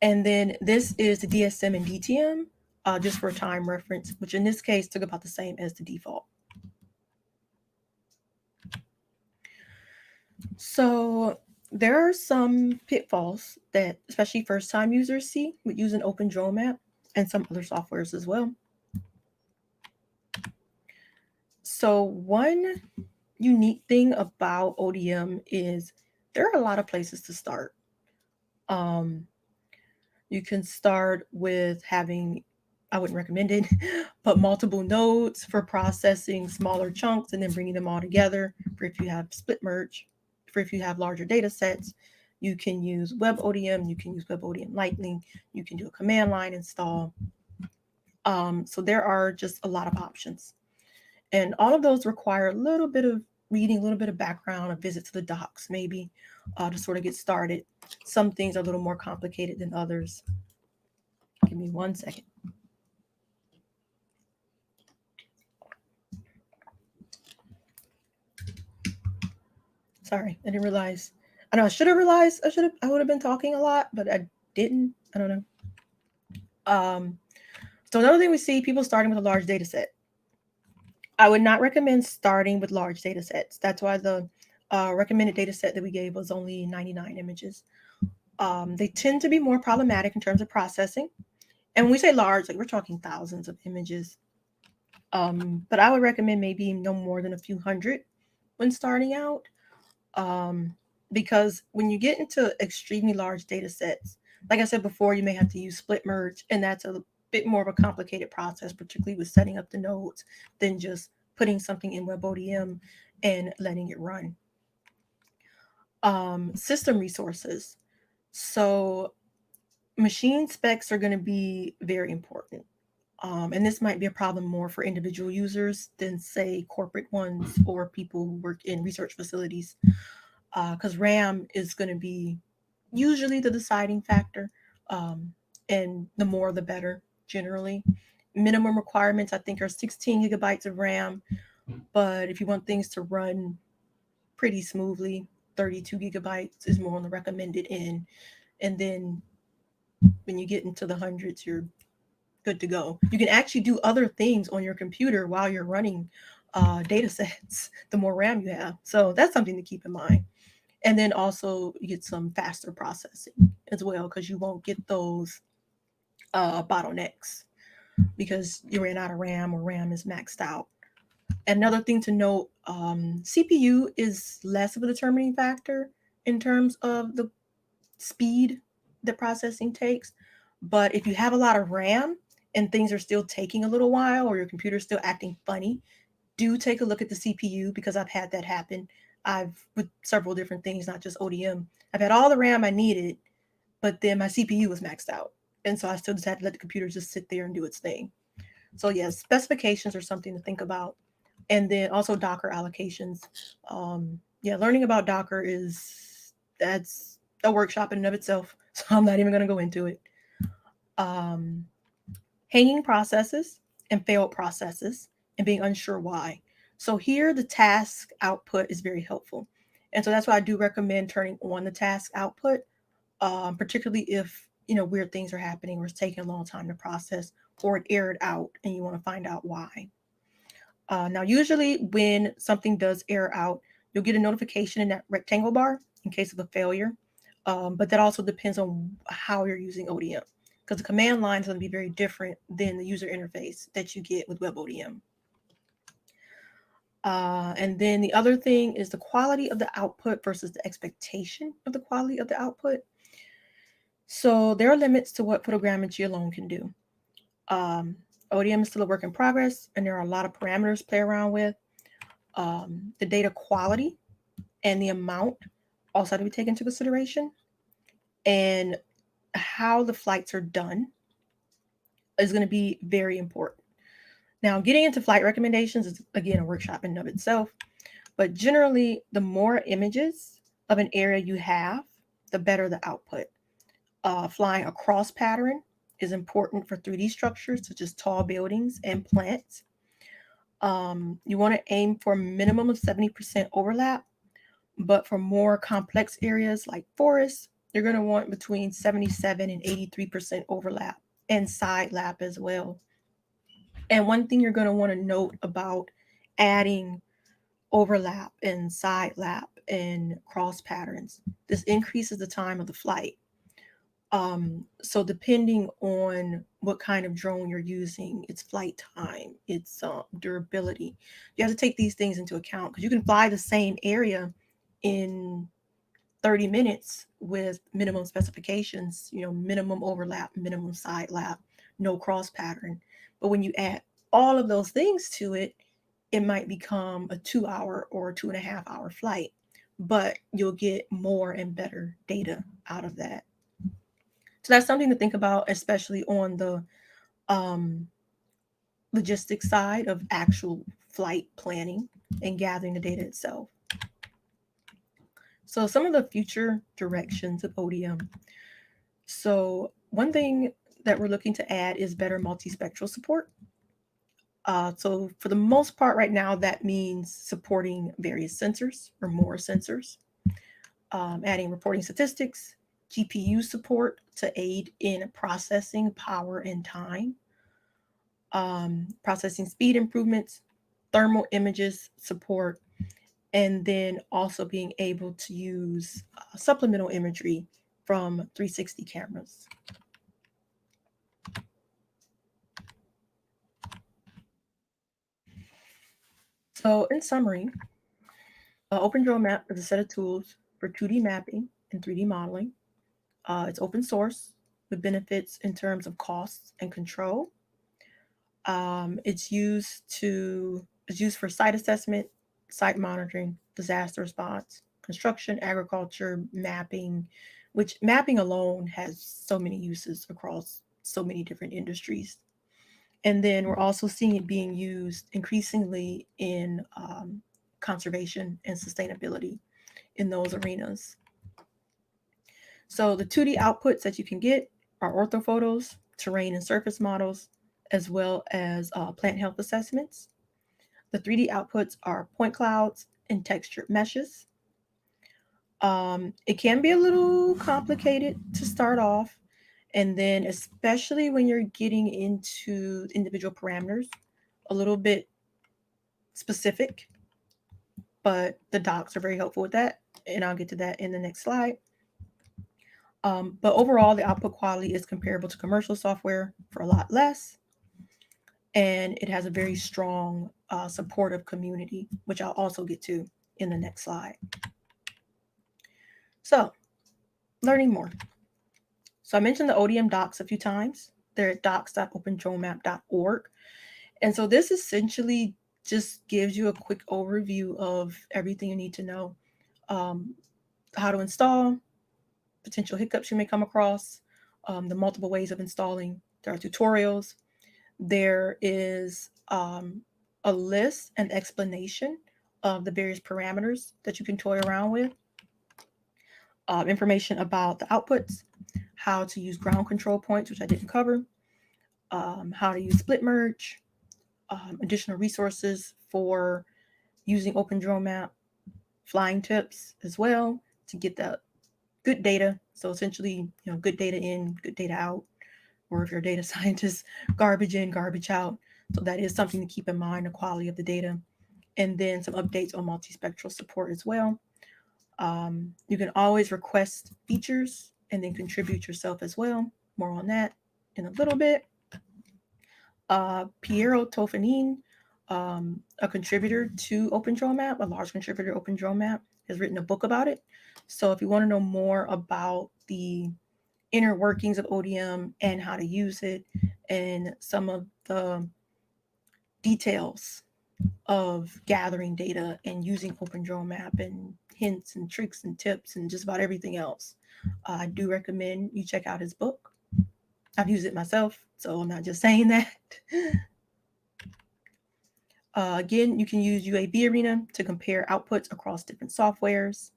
And then this is the DSM and DTM, just for time reference, which in this case took about the same as the default. So there are some pitfalls that especially first-time users see with using Open Drone Map and some other softwares as well. So one unique thing about ODM is there are a lot of places to start. You can start with having, I wouldn't recommend it, but multiple nodes for processing smaller chunks and then bringing them all together. For if you have split merge, for if you have larger data sets, you can use WebODM, you can use WebODM Lightning, you can do a command line install. So there are just a lot of options. And all of those require a little bit of reading, a little bit of background, a visit to the docs maybe to sort of get started. Some things are a little more complicated than others. Give me 1 second. Sorry, I didn't realize. I know I should have realized I would have been talking a lot, but I didn't. I don't know. So another thing we see, people starting with a large data set. I would not recommend starting with large data sets. That's why the recommended data set that we gave was only 99 images. They tend to be more problematic in terms of processing. And when we say large, like we're talking thousands of images. But I would recommend maybe no more than a few hundred when starting out. Because when you get into extremely large data sets, like I said before, you may have to use split merge, and that's a bit more of a complicated process, particularly with setting up the nodes than just putting something in WebODM and letting it run. System resources. So machine specs are going to be very important. And this might be a problem more for individual users than, say, corporate ones or people who work in research facilities, because RAM is going to be usually the deciding factor, and the more the better generally. Minimum requirements, I think, are 16 gigabytes of RAM, but if you want things to run pretty smoothly, 32 gigabytes is more on the recommended end. And then when you get into the hundreds, you're good to go. You can actually do other things on your computer while you're running data sets, the more RAM you have. So that's something to keep in mind. And then also you get some faster processing as well, because you won't get those bottlenecks. because you ran out of RAM or RAM is maxed out. Another thing to note, CPU is less of a determining factor in terms of the speed that processing takes. But if you have a lot of RAM and things are still taking a little while, or your computer's still acting funny, do take a look at the CPU, because I've had that happen. With several different things, not just ODM. I've had all the RAM I needed, but then my CPU was maxed out. And so I still just had to let the computer just sit there and do its thing. So yeah, specifications are something to think about. And then also Docker allocations. Learning about Docker that's a workshop in and of itself. So I'm not even going to go into it. Hanging processes and failed processes and being unsure why. So here the task output is very helpful. And so that's why I do recommend turning on the task output, particularly if weird things are happening or it's taking a long time to process, or it errored out and you want to find out why. Now, usually when something does error out, you'll get a notification in that rectangle bar in case of a failure. But that also depends on how you're using ODM, because the command line is going to be very different than the user interface that you get with WebODM. And then the other thing is the quality of the output versus the expectation of the quality of the output. So there are limits to what photogrammetry alone can do. ODM is still a work in progress, and there are a lot of parameters to play around with. The data quality and the amount also have to be taken into consideration. And how the flights are done is going to be very important. Now, getting into flight recommendations is, again, a workshop in and of itself. But generally, the more images of an area you have, the better the output. Flying a cross pattern is important for 3D structures such as tall buildings and plants. You want to aim for a minimum of 70% overlap, but for more complex areas like forests, you're going to want between 77 and 83% overlap, and side lap as well. And one thing you're going to want to note about adding overlap and side lap and cross patterns, this increases the time of the flight. So depending on what kind of drone you're using, its flight time, its durability, you have to take these things into account, because you can fly the same area in 30 minutes with minimum specifications, minimum overlap, minimum side lap, no cross pattern. But when you add all of those things to it, it might become a 2-hour or 2.5-hour flight, but you'll get more and better data out of that. So that's something to think about, especially on the logistics side of actual flight planning and gathering the data itself. So some of the future directions of ODM. So one thing that we're looking to add is better multispectral support. So for the most part right now, that means supporting various sensors or more sensors, adding reporting statistics, GPU support to aid in processing power and time, processing speed improvements, thermal images support, and then also being able to use supplemental imagery from 360 cameras. So in summary, OpenDrone is a set of tools for 2D mapping and 3D modeling. It's open source with benefits in terms of costs and control. It's used for site assessment, site monitoring, disaster response, construction, agriculture, mapping, which mapping alone has so many uses across so many different industries. And then we're also seeing it being used increasingly in conservation and sustainability in those arenas. So the 2D outputs that you can get are orthophotos, terrain and surface models, as well as plant health assessments. The 3D outputs are point clouds and textured meshes. It can be a little complicated to start off, and then especially when you're getting into individual parameters, a little bit specific, but the docs are very helpful with that, and I'll get to that in the next slide. But overall, the output quality is comparable to commercial software for a lot less. and it has a very strong supportive community, which I'll also get to in the next slide. So, learning more. So I mentioned the ODM docs a few times. They're at docs.opendromemap.org. And so this essentially just gives you a quick overview of everything you need to know. How to install, potential hiccups you may come across, the multiple ways of installing. There are tutorials. There is a list and explanation of the various parameters that you can toy around with. Information about the outputs, how to use ground control points, which I didn't cover, how to use split merge, additional resources for using OpenDroneMap, flying tips as well to get the good data. So essentially, good data in, good data out, or if you're a data scientist, garbage in, garbage out. So that is something to keep in mind, the quality of the data. And then some updates on multispectral support as well. You can always request features and then contribute yourself as well. More on that in a little bit. Piero Tofanin, a contributor to OpenDroneMap, a large contributor to OpenDroneMap, has written a book about it. So if you want to know more about the inner workings of ODM and how to use it and some of the details of gathering data and using OpenDroneMap and hints and tricks and tips and just about everything else, I do recommend you check out his book. I've used it myself, so I'm not just saying that. Again, you can use UAV Arena to compare outputs across different softwares.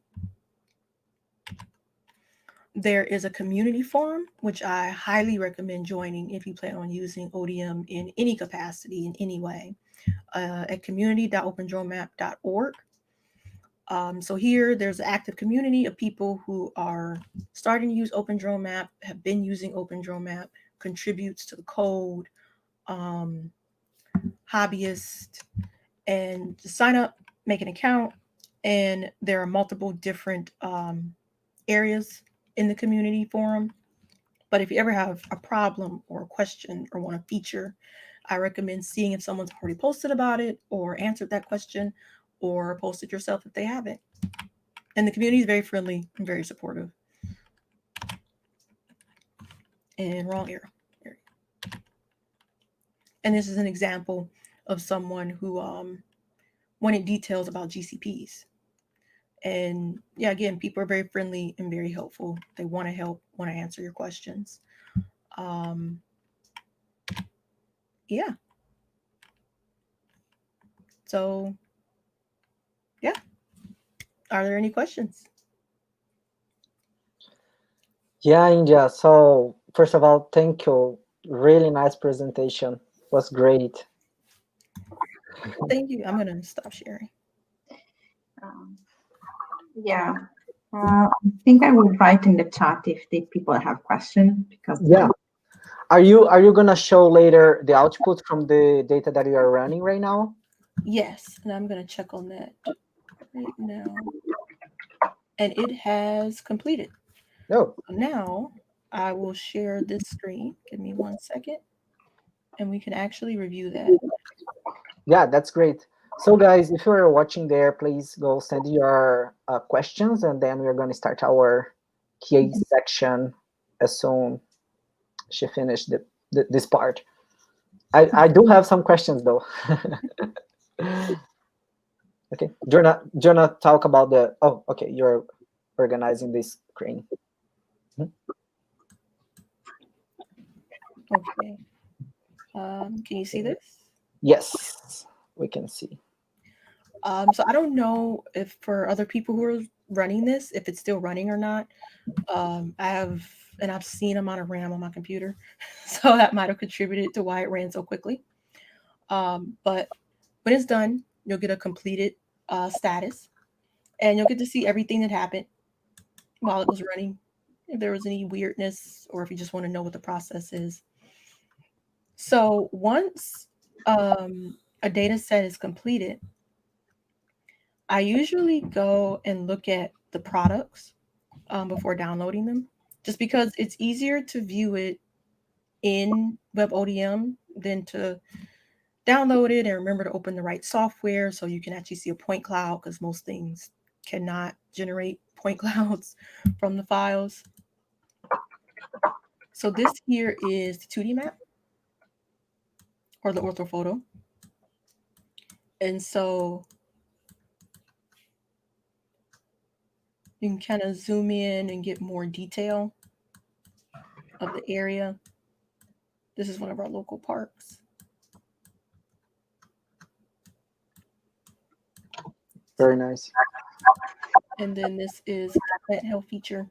There is a community forum, which I highly recommend joining if you plan on using ODM in any capacity, in any way, at community.opendromemap.org. So here, there's an active community of people who are starting to use OpenDroneMap, have been using OpenDroneMap, contributes to the code, hobbyists, and just sign up, make an account, and there are multiple different areas in the community forum. But if you ever have a problem or a question or want a feature, I recommend seeing if someone's already posted about it or answered that question or posted yourself if they haven't. And the community is very friendly and very supportive. And wrong arrow. And this is an example of someone who wanted details about GCPs. And yeah, again, people are very friendly and very helpful. They want to help, want to answer your questions. Yeah. So, yeah. Are there any questions? Yeah, India. So first of all, thank you. Really nice presentation. It was great. Thank you. I'm going to stop sharing. Yeah. I think I will write in the chat if the people have questions, because yeah. Are you gonna show later the output from the data that you are running right now? Yes, and I'm gonna check on that right now. And it has completed. No. So now I will share this screen. Give me 1 second, and we can actually review that. Yeah, that's great. So guys, if you're watching there, please go send your questions, and then we're going to start our QA section as soon as she finished this part. I do have some questions though. Okay, do you wanna talk about the? Oh, okay, you're organizing this screen. Okay. Can you see this? Yes, we can see. So I don't know if for other people who are running this, if it's still running or not. I've seen a amount of RAM on my computer, so that might have contributed to why it ran so quickly. But when it's done, you'll get a completed status, and you'll get to see everything that happened while it was running. If there was any weirdness, or if you just want to know what the process is. So once a data set is completed, I usually go and look at the products before downloading them, just because it's easier to view it in WebODM than to download it and remember to open the right software so you can actually see a point cloud, because most things cannot generate point clouds from the files. So this here is the 2D map, or the orthophoto. And so you can kind of zoom in and get more detail of the area. This is one of our local parks. Very nice. And then this is the plant health feature.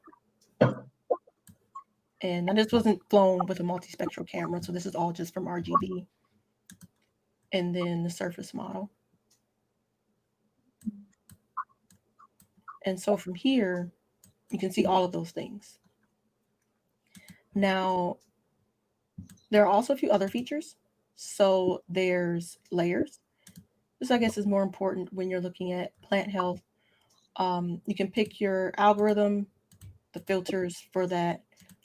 And now this wasn't flown with a multispectral camera, so this is all just from RGB. And then the surface model. And so from here, you can see all of those things. Now, there are also a few other features. So there's layers. This, I guess, is more important when you're looking at plant health. You can pick your algorithm, the filters for that,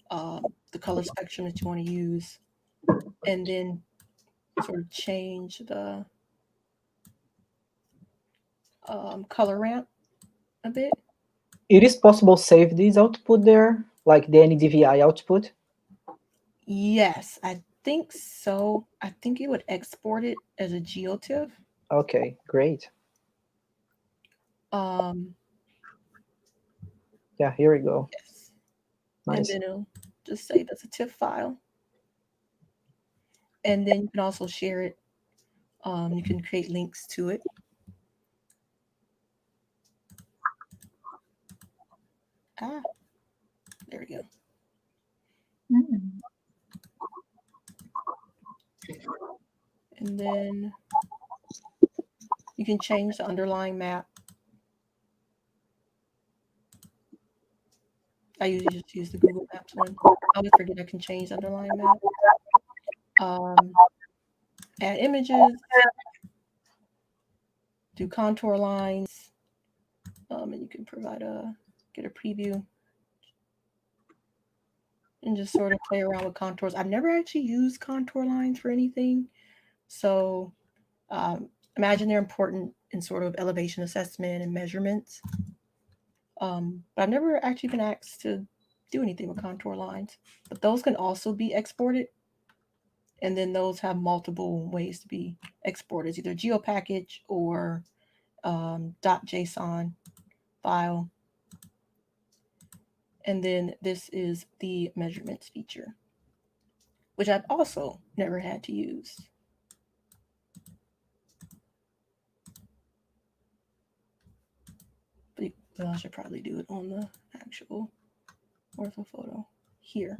the color spectrum that you want to use, and then sort of change the color ramp a bit. It is possible to save this output there, like the NDVI output? Yes, I think so. I think you would export it as a GeoTIFF. Okay, great. Yeah, here we go. Yes. Nice. And then it'll just save as a TIFF file. And then you can also share it. You can create links to it. There we go. And then you can change the underlying map. I usually just use the Google Maps one. I always forget I can change the underlying map. Add images, do contour lines, and you can get a preview and just sort of play around with contours. I've never actually used contour lines for anything. So imagine they're important in sort of elevation assessment and measurements. But I've never actually been asked to do anything with contour lines. But those can also be exported. And then those have multiple ways to be exported, either GeoPackage or .json file. And then this is the measurements feature, which I've also never had to use. But I should probably do it on the actual orthophoto here.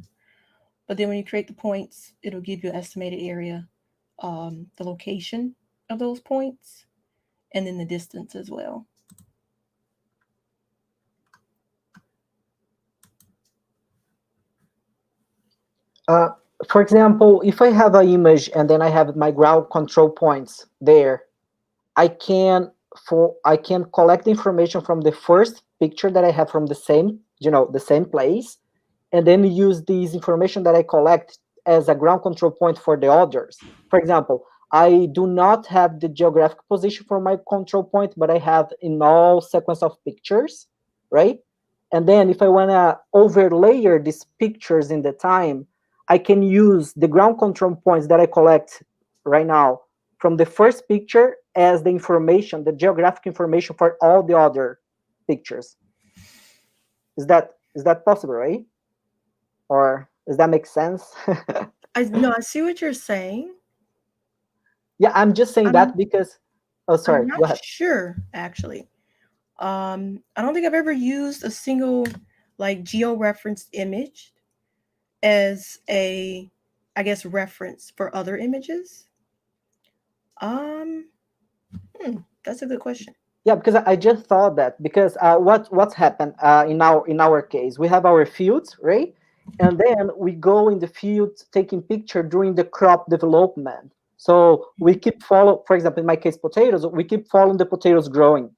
But then when you create the points, it'll give you an estimated area, the location of those points, and then the distance as well. For example, if I have an image and then I have my ground control points there, I can collect information from the first picture that I have from the same, the same place, and then use this information that I collect as a ground control point for the others. For example, I do not have the geographic position for my control point, but I have in all sequence of pictures, right? And then if I want to overlay these pictures in the time, I can use the ground control points that I collect right now from the first picture as the information, the geographic information for all the other pictures. Is that possible, right? Or does that make sense? I see what you're saying. Yeah, I'm just saying that because, oh, sorry, I'm go not ahead. sure, actually. I don't think I've ever used a single geo-referenced image as a, I guess, reference for other images. That's a good question. Yeah, because I just thought that because what's happened in our case, we have our fields, right? And then we go in the field taking picture during the crop development. So we keep follow, for example, in my case, potatoes, we keep following the potatoes growing.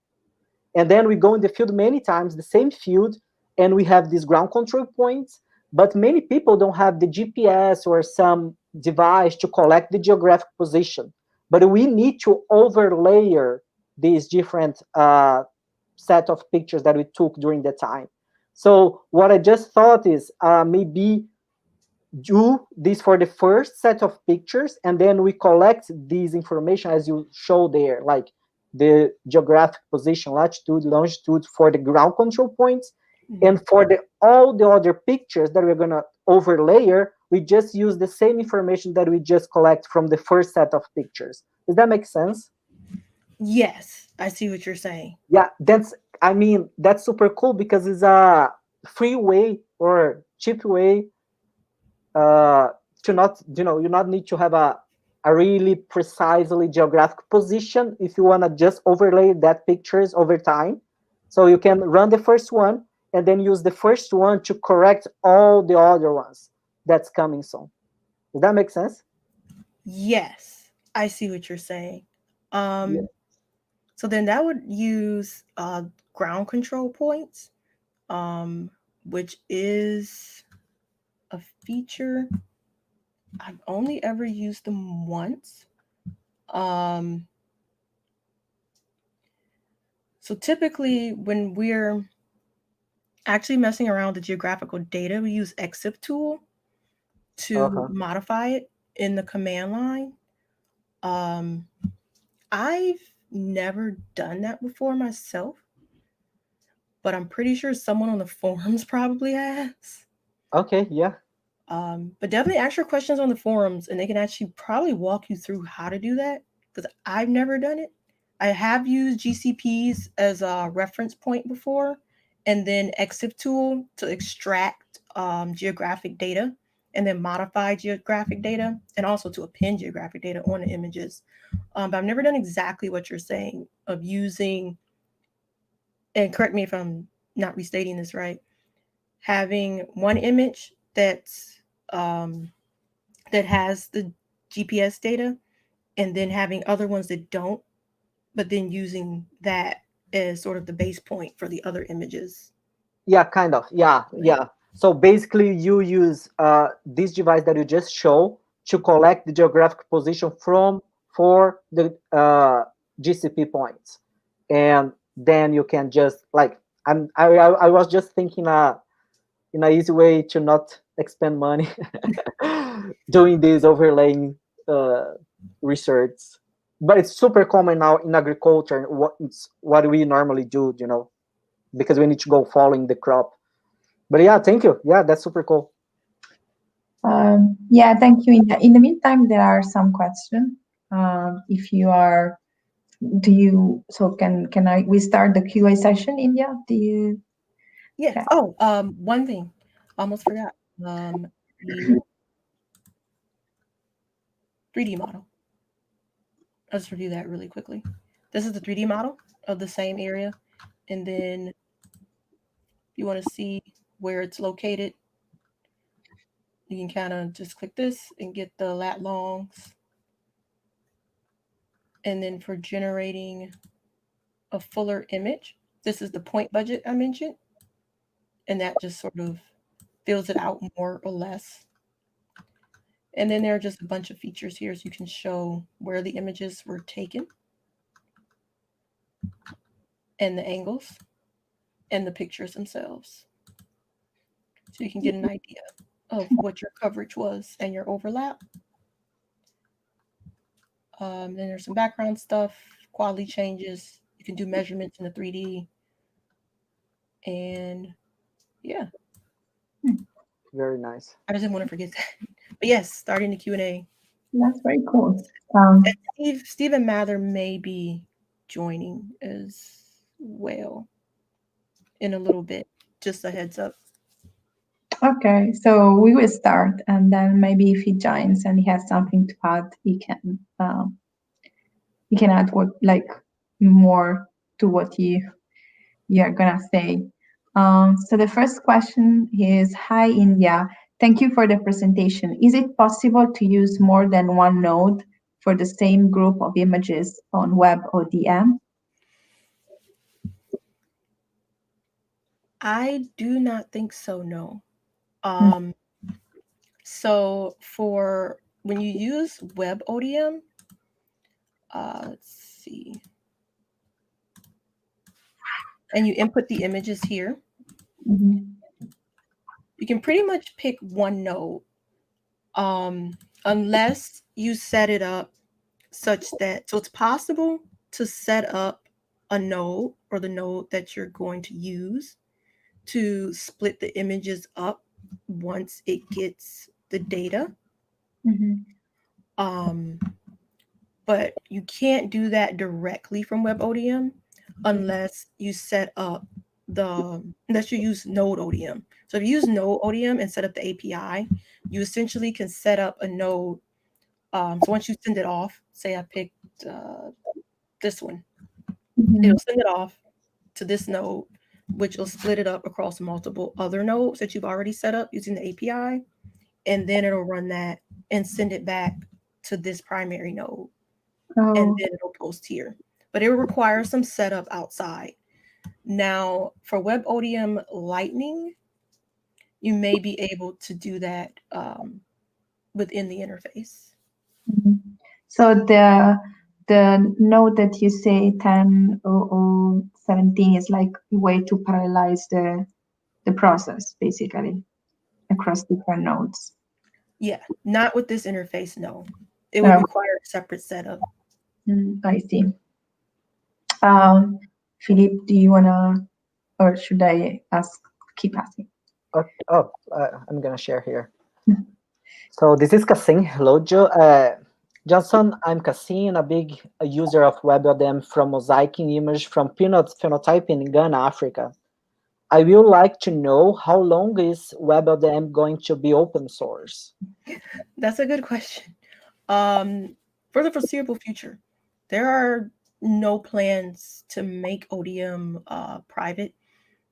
And then we go in the field many times, the same field, and we have these ground control points, but many people don't have the GPS or some device to collect the geographic position. but we need to overlay these different set of pictures that we took during the time. So what I just thought is maybe do this for the first set of pictures, and then we collect these information as you show there, like the geographic position, latitude, longitude for the ground control points. And for all the other pictures that we're going to overlay, we just use the same information that we just collect from the first set of pictures. Does that make sense? Yes, I see what you're saying. Yeah, that's super cool, because it's a free way or cheap way to not, you not need to have a really precisely geographic position if you want to just overlay that pictures over time. So you can run the first one and then use the first one to correct all the other ones that's coming soon. Does that make sense? Yes, I see what you're saying. Yeah. So then that would use ground control points, which is a feature. I've only ever used them once. So typically when we're actually messing around with the geographical data, we use EXIF tool to modify it in the command line. I've never done that before myself, but I'm pretty sure someone on the forums probably has. Okay, yeah. But definitely ask your questions on the forums, and they can actually probably walk you through how to do that, because I've never done it. I have used GCPs as a reference point before, and then EXIF tool to extract geographic data and then modify geographic data, and also to append geographic data on the images. But I've never done exactly what you're saying of using, and correct me if I'm not restating this right, having one image that's that has the GPS data, and then having other ones that don't, but then using that as sort of the base point for the other images. Yeah, kind of. Yeah, yeah. So basically, you use this device that you just show to collect the geographic position for the GCP points, and then you can just like I was just thinking in a easy way to not expend money doing this overlaying research, but it's super common now in agriculture. What we normally do, because we need to go following the crop. But yeah, thank you. Yeah, that's super cool. Yeah, thank you. In the meantime, there are some questions. If you are, we start the QA session, India? Do you? Yes. Okay. Oh, one thing, almost forgot. The 3D model. I'll just review that really quickly. This is the 3D model of the same area, and then you want to see where it's located, you can kind of just click this and get the lat longs. And then for generating a fuller image, this is the point budget I mentioned, and that just sort of fills it out more or less. And then there are just a bunch of features here, so you can show where the images were taken, and the angles, and the pictures themselves. So you can get an idea of what your coverage was and your overlap. Then there's some background stuff, quality changes. You can do measurements in the 3D. And yeah. Very nice. I didn't want to forget that. But yes, starting the Q&A. That's very cool. Stephen Mather may be joining as well in a little bit. Just a heads up. Okay, so we will start, and then maybe if he joins and he has something to add, he can add more to what you are gonna say. So the first question is, hi India, thank you for the presentation. Is it possible to use more than one node for the same group of images on WebODM? I do not think so, no. So for when you use WebODM, Let's see. And you input the images here. Mhm. You can pretty much pick one node, unless you set it up such that, so it's possible to set up a node or the node that you're going to use to split the images up once it gets the data. Mhm. But you can't do that directly from WebODM unless you set up unless you use Node ODM. So if you use Node ODM and set up the API, you essentially can set up a node. So once you send it off, say I picked this one, Mhm. it'll send it off to this node, which will split it up across multiple other nodes that you've already set up using the API. And then it'll run that and send it back to this primary node. And Oh, then it'll post here. But it will require some setup outside. Now, for WebODM Lightning, you may be able to do that within the interface. mhm. So the node that you say 10.00.17 is like a way to parallelize the process basically across different nodes. Yeah, not with this interface, no. It would require a separate setup. I see. Philippe, do you wanna, or should I keep asking? I'm gonna share here. So this is Cassim. Hello, Johnson. I'm Cassim, a big user of WebODM from mosaicing image from phenotype in Ghana, Africa. I will like to know how long is WebODM going to be open source? That's a good question. For the foreseeable future, there are no plans to make ODM private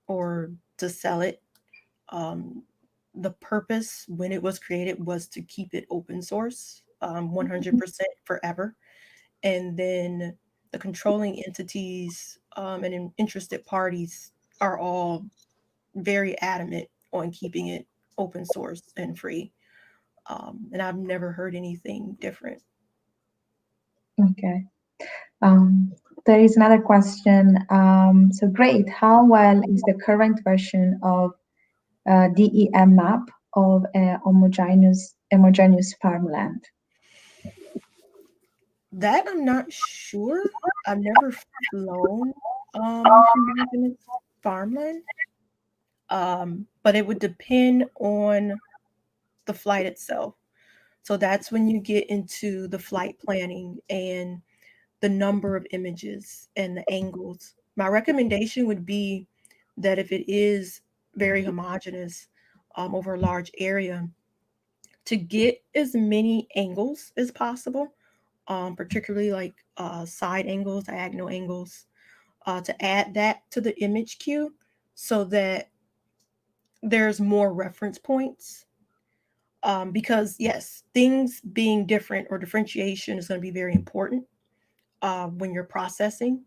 or to sell it. The purpose when it was created was to keep it open source, 100% forever. And then the controlling entities and interested parties are all very adamant on keeping it open source and free. And I've never heard anything different. Okay. There is another question. So great. How well is the current version of DEM map of a homogeneous farmland? That I'm not sure. I've never flown homogeneous farmland. But it would depend on the flight itself. So that's when you get into the flight planning and the number of images and the angles. My recommendation would be that if it is very homogeneous over a large area, to get as many angles as possible, particularly like side angles, diagonal angles, to add that to the image queue so that there's more reference points. Because yes, things being different or differentiation is going to be very important when you're processing.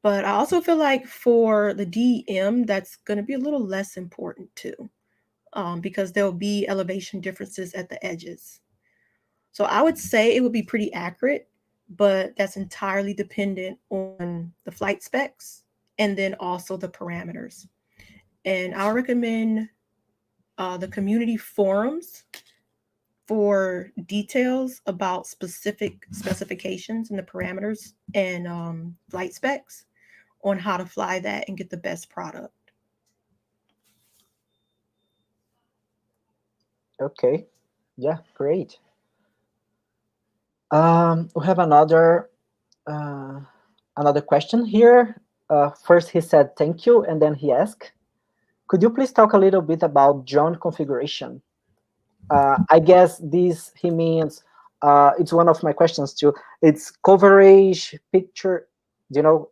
But I also feel like for the DEM, that's going to be a little less important too, because there'll be elevation differences at the edges. So I would say it would be pretty accurate, but that's entirely dependent on the flight specs and then also the parameters. And I'll recommend the community forums for details about specific specifications and the parameters and flight specs on how to fly that and get the best product. Okay, yeah, great. We have another question here. First, he said thank you, and then he asked, could you please talk a little bit about drone configuration? I guess this he means, it's one of my questions too. It's coverage, picture, you know,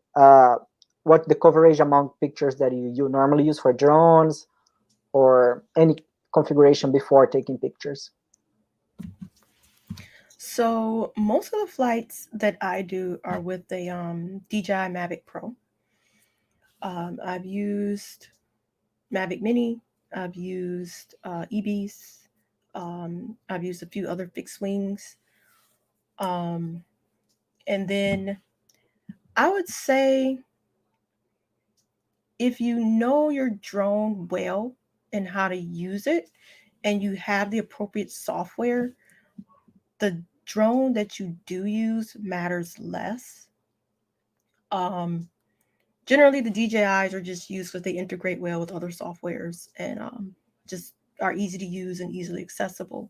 what the coverage among pictures that you normally use for drones, or any configuration before taking pictures. So most of the flights that I do are with the DJI Mavic Pro. I've used Mavic Mini. I've used EBs. I've used a few other fixed wings. Um, And then I would say if you know your drone well and how to use it, and you have the appropriate software, the drone that you do use matters less. Generally, the DJIs are just used because they integrate well with other softwares and just are easy to use and easily accessible.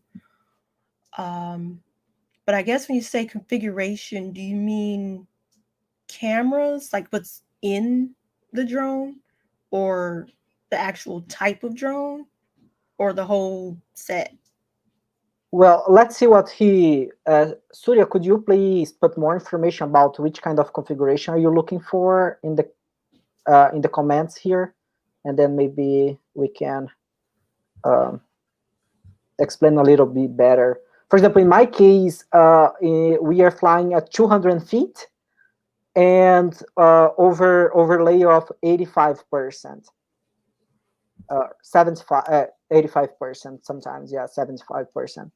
But I guess when you say configuration, do you mean cameras, like what's in the drone, or the actual type of drone, or the whole set? Well, let's see what he... Surya, could you please put more information about which kind of configuration are you looking for in the comments here? And then maybe we can explain a little bit better. For example, in my case, we are flying at 200 feet and overlay of 85%. 85% sometimes, yeah, 75%.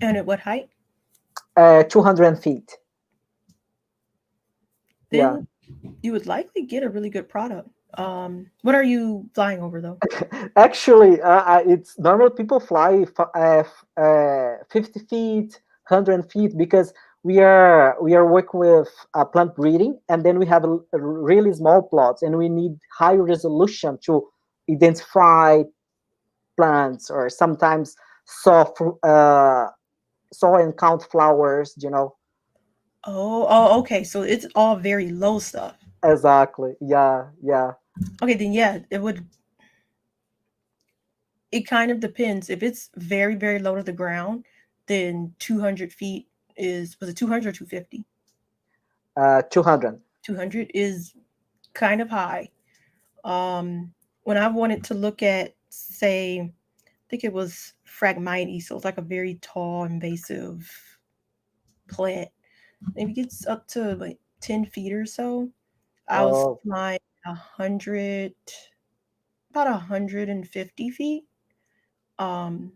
And at what height? 200 feet. Then you would likely get a really good product. What are you flying over though? Actually, it's normal people fly 50 feet, 100 feet, because we are working with plant breeding, and then we have a really small plots, and we need high resolution to identify plants, or sometimes saw and count flowers, Oh, okay. So it's all very low stuff. Exactly. Yeah. Okay, then yeah, it kind of depends. If it's very, very low to the ground, then 200 feet was it 200 or 250? 200. 200 is kind of high. When I wanted to look at, say, I think it was Phragmites, so it's like a very tall, invasive plant. Maybe gets up to like 10 feet or so. I was Oh, flying 100, about 150 feet, and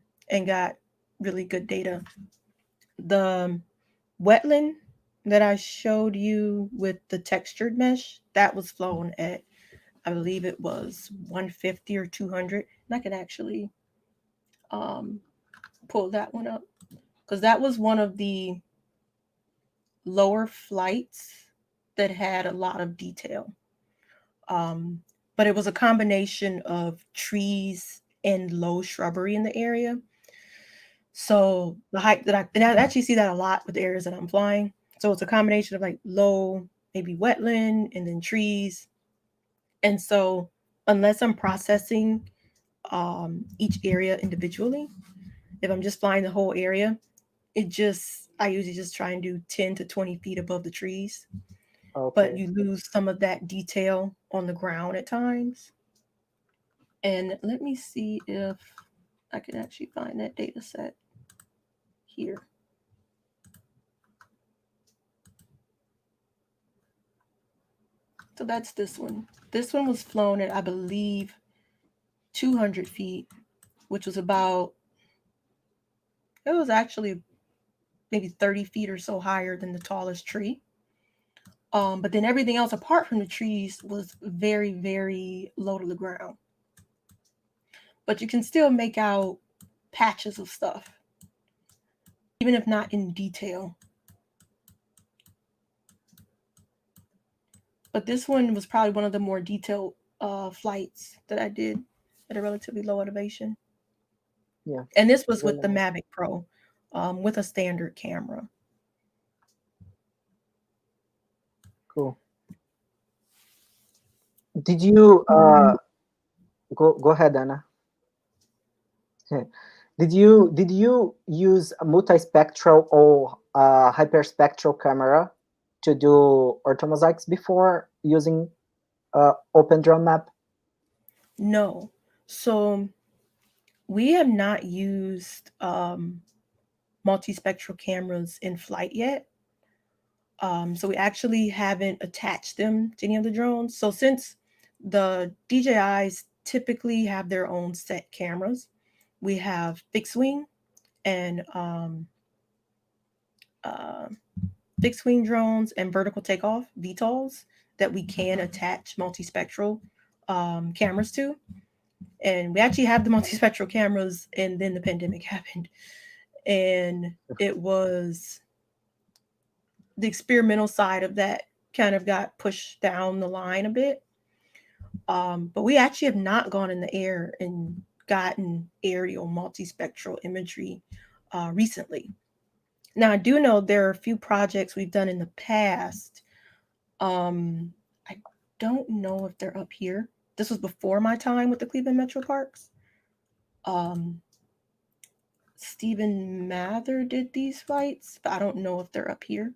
got really good data. The wetland that I showed you with the textured mesh, that was flown at, I believe it was 150 or 200. And I can actually pull that one up because that was one of the lower flights that had a lot of detail. But it was a combination of trees and low shrubbery in the area. So the height and I actually see that a lot with the areas that I'm flying. So it's a combination of like low, maybe wetland, and then trees. And so unless I'm processing each area individually, if I'm just flying the whole area, I usually just try and do 10 to 20 feet above the trees. okay. But you lose some of that detail on the ground at times. And let me see if I can actually find that data set here. So that's this one. This one was flown at, I believe, 200 feet, which was it was actually maybe 30 feet or so higher than the tallest tree. But then everything else apart from the trees was very, very low to the ground. But you can still make out patches of stuff, even if not in detail. But this one was probably one of the more detailed flights that I did at a relatively low elevation. Yeah. And this was with the Mavic Pro, with a standard camera. Cool. Did you go ahead, Anna? Did you use a multispectral or hyperspectral camera to do orthomosaics before using OpenDroneMap? No. So we have not used multispectral cameras in flight yet. So we actually haven't attached them to any of the drones. So since the DJIs typically have their own set cameras, we have fixed wing and fixed wing drones and vertical takeoff VTOLs that we can attach multispectral cameras to. And we actually have the multispectral cameras, and then the pandemic happened. And it was the experimental side of that kind of got pushed down the line a bit. But we actually have not gone in the air and gotten aerial multispectral imagery recently. Now, I do know there are a few projects we've done in the past. I don't know if they're up here. This was before my time with the Cleveland Metro Parks. Stephen Mather did these flights, but I don't know if they're up here.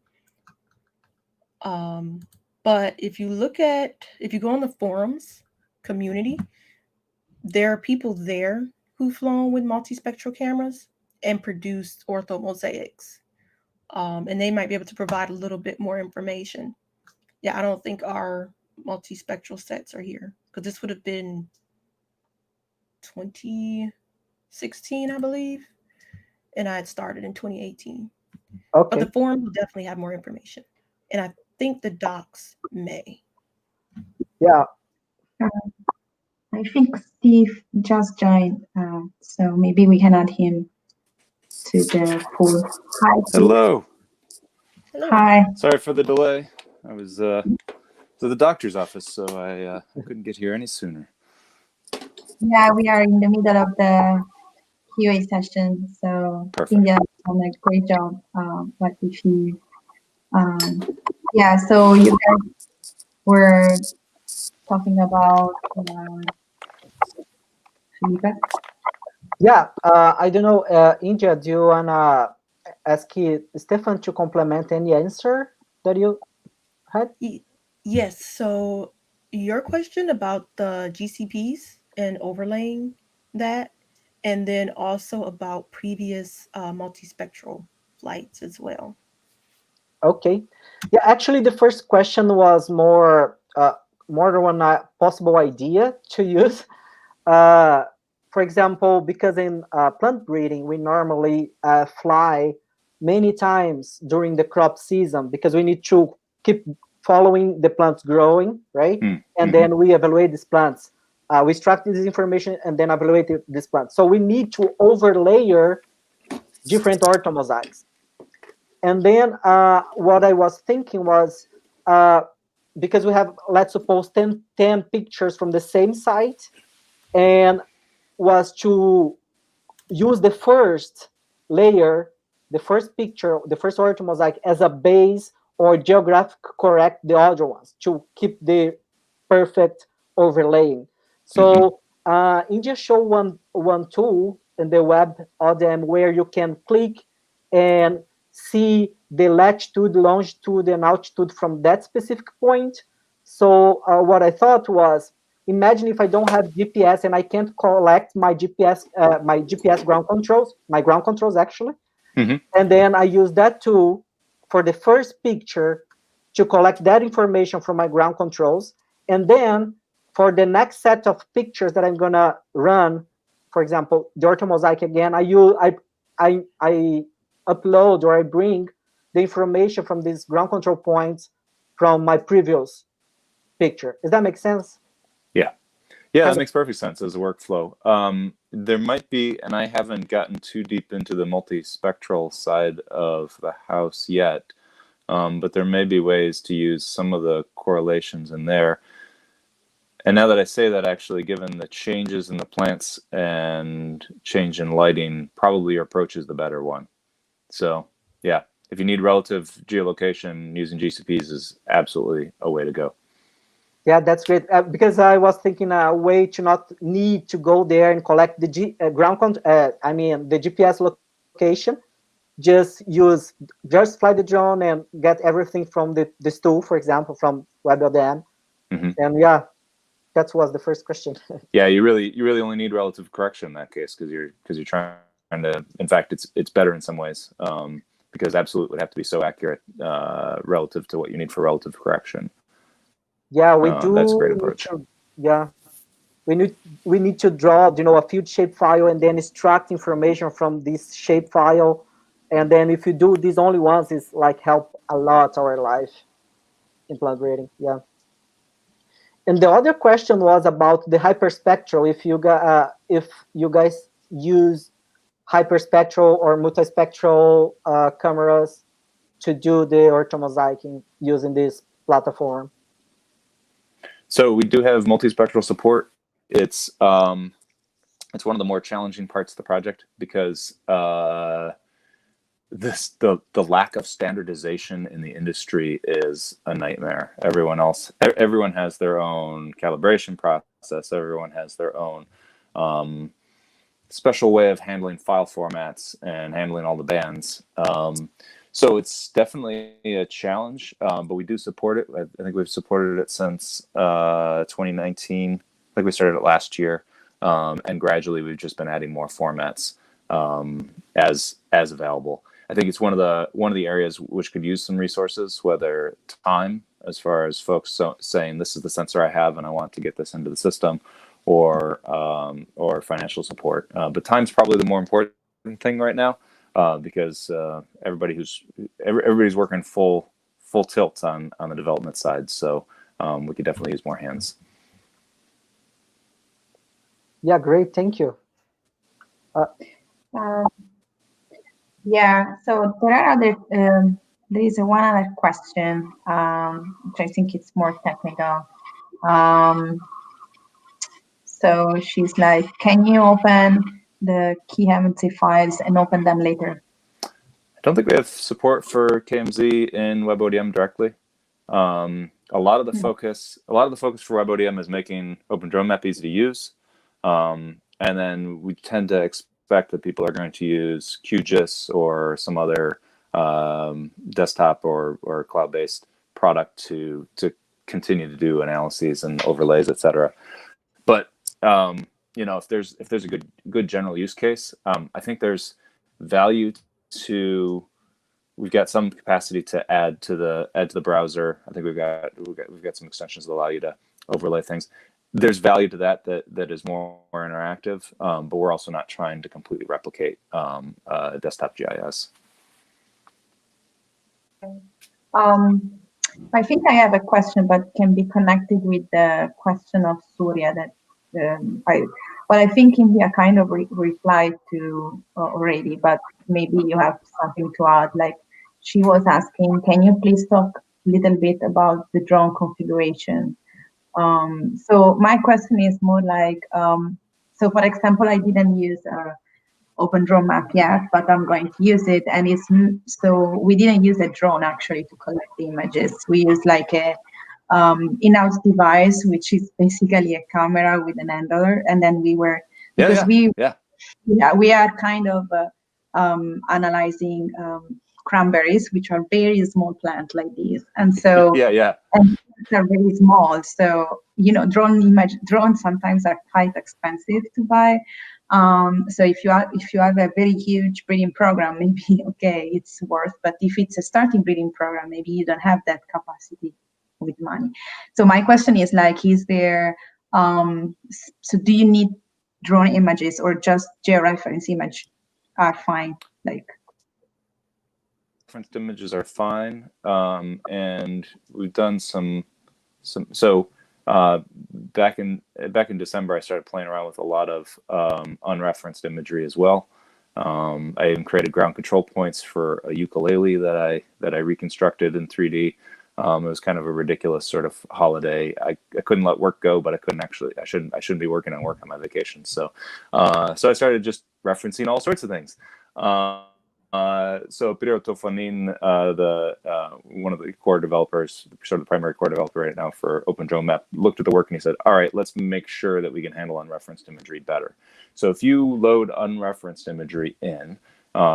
But if you go on the forums community, there are people there who've flown with multispectral cameras and produced ortho mosaics. And they might be able to provide a little bit more information. Yeah, I don't think our multispectral sets are here, because this would have been 2016, I believe. And I had started in 2018. Okay. But the forum will definitely have more information. And I think the docs may. Yeah. I think Steve just joined, so maybe we can add him to the pool. Hi, Steve. Hello. Hello. Hi. Sorry for the delay. I was to the doctor's office, so I couldn't get here any sooner. Yeah, we are in the middle of the QA session, so Perfect. I think you've done a great job. But if you, yeah, so you guys were talking about Felipe? Yeah, I don't know, India, do you wanna ask Stefan to complement any answer that you had? Yes, so your question about the GCPs and overlaying that, and then also about previous multispectral flights as well. Okay. Yeah, actually, the first question was more than one possible idea to use. For example, because in plant breeding, we normally fly many times during the crop season because we need to keep following the plants growing, right? And then we evaluate these plants. We extract this information and then evaluate these plants. So we need to overlayer different orthomosaics. And then what I was thinking was, because we have, let's suppose, 10 pictures from the same site, and was to use the first layer, the first picture, the first orthomosaic as a base or geographic correct the other ones to keep the perfect overlaying. So India show one tool in the WebODM where you can click and see the latitude, longitude, and altitude from that specific point. So what I thought was, imagine if I don't have GPS and I can't collect my GPS ground controls actually. And then I use that tool for the first picture to collect that information from my ground controls. And then for the next set of pictures that I'm gonna run, for example, the orthomosaic again, I upload or I bring the information from these ground control points from my previous picture. Does that make sense? Yeah, that makes perfect sense as a workflow. There might be, and I haven't gotten too deep into the multispectral side of the house yet, but there may be ways to use some of the correlations in there. And now that I say that, actually, given the changes in the plants and change in lighting, probably your approach is the better one. So yeah, if you need relative geolocation, using GCPs is absolutely a way to go. Yeah, that's great. Because I was thinking a way to not need to go there and collect the the GPS location. Just fly the drone and get everything from this tool, for example, from WebODM. And yeah, that was the first question. Yeah, you really only need relative correction in that case because you're trying to. In fact, it's better in some ways because absolute would have to be so accurate relative to what you need for relative correction. Yeah, we do. That's a great approach. We need to draw, a field shape file and then extract information from this shape file And then if you do these only once, it's like help a lot our life in plant breeding. Yeah. And the other question was about the hyperspectral. If you guys use hyperspectral or multispectral cameras to do the orthomosaicing using this platform. So we do have multispectral support. It's one of the more challenging parts of the project because the lack of standardization in the industry is a nightmare. Everyone has their own calibration process. Everyone has their own special way of handling file formats and handling all the bands. So it's definitely a challenge, but we do support it. I think we've supported it since 2019. I think we started it last year, and gradually we've just been adding more formats as available. I think it's one of the areas which could use some resources, whether time, as far as folks saying this is the sensor I have and I want to get this into the system, or financial support. But time's probably the more important thing right now, because everybody's working full tilt on the development side. So we could definitely use more hands. Yeah, great, thank you. Yeah, so there are there is one other question, which I think it's more technical. So she's like, can you open the KMZ files and open them later? I don't think we have support for KMZ in WebODM directly. A lot of the focus for WebODM is making OpenDroneMap easy to use, and then we tend to expect that people are going to use QGIS or some other desktop or cloud-based product to continue to do analyses and overlays, etc. But if there's a good general use case, I think there's value to. We've got some capacity to add to the browser. I think we've got some extensions that allow you to overlay things. There's value to that is more interactive, but we're also not trying to completely replicate desktop GIS. I think I have a question, but can be connected with the question of Surya that I think India kind of replied to already, but maybe you have something to add. Like she was asking, can you please talk a little bit about the drone configuration? So my question is more like, so for example, I didn't use OpenDroneMap yet, but I'm going to use it. And so we didn't use a drone actually to collect the images. We used like a in-house device, which is basically a camera with an handler. And then we are kind of analyzing cranberries, which are very small plants like these. And so and they're very small. So, drones sometimes are quite expensive to buy. So if you have a very huge breeding program, maybe okay, it's worth. But if it's a starting breeding program, maybe you don't have that capacity with money. So my question is like, is there? So do you need drone images or just georeference image are fine? Like referenced images are fine, and we've done some. So back in December, I started playing around with a lot of unreferenced imagery as well. I even created ground control points for a ukulele that I reconstructed in 3D. It was kind of a ridiculous sort of holiday. I couldn't let work go, but I shouldn't be working on work on my vacation. So I started just referencing all sorts of things. So Piero Tofanin, one of the core developers, sort of the primary core developer right now for OpenDroneMap, looked at the work and he said, all right, let's make sure that we can handle unreferenced imagery better. So if you load unreferenced imagery in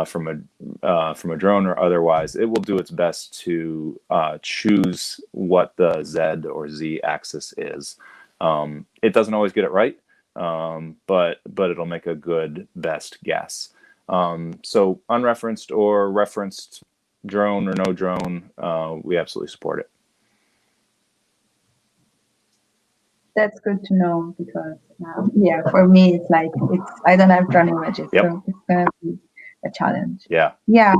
from a drone or otherwise, it will do its best to choose what the Z or Z axis is. It doesn't always get it right, but it'll make a good best guess. So unreferenced or referenced drone or no drone, we absolutely support it. That's good to know because for me it's like I don't have drone images, so it's gonna be a challenge. Yeah. Yeah.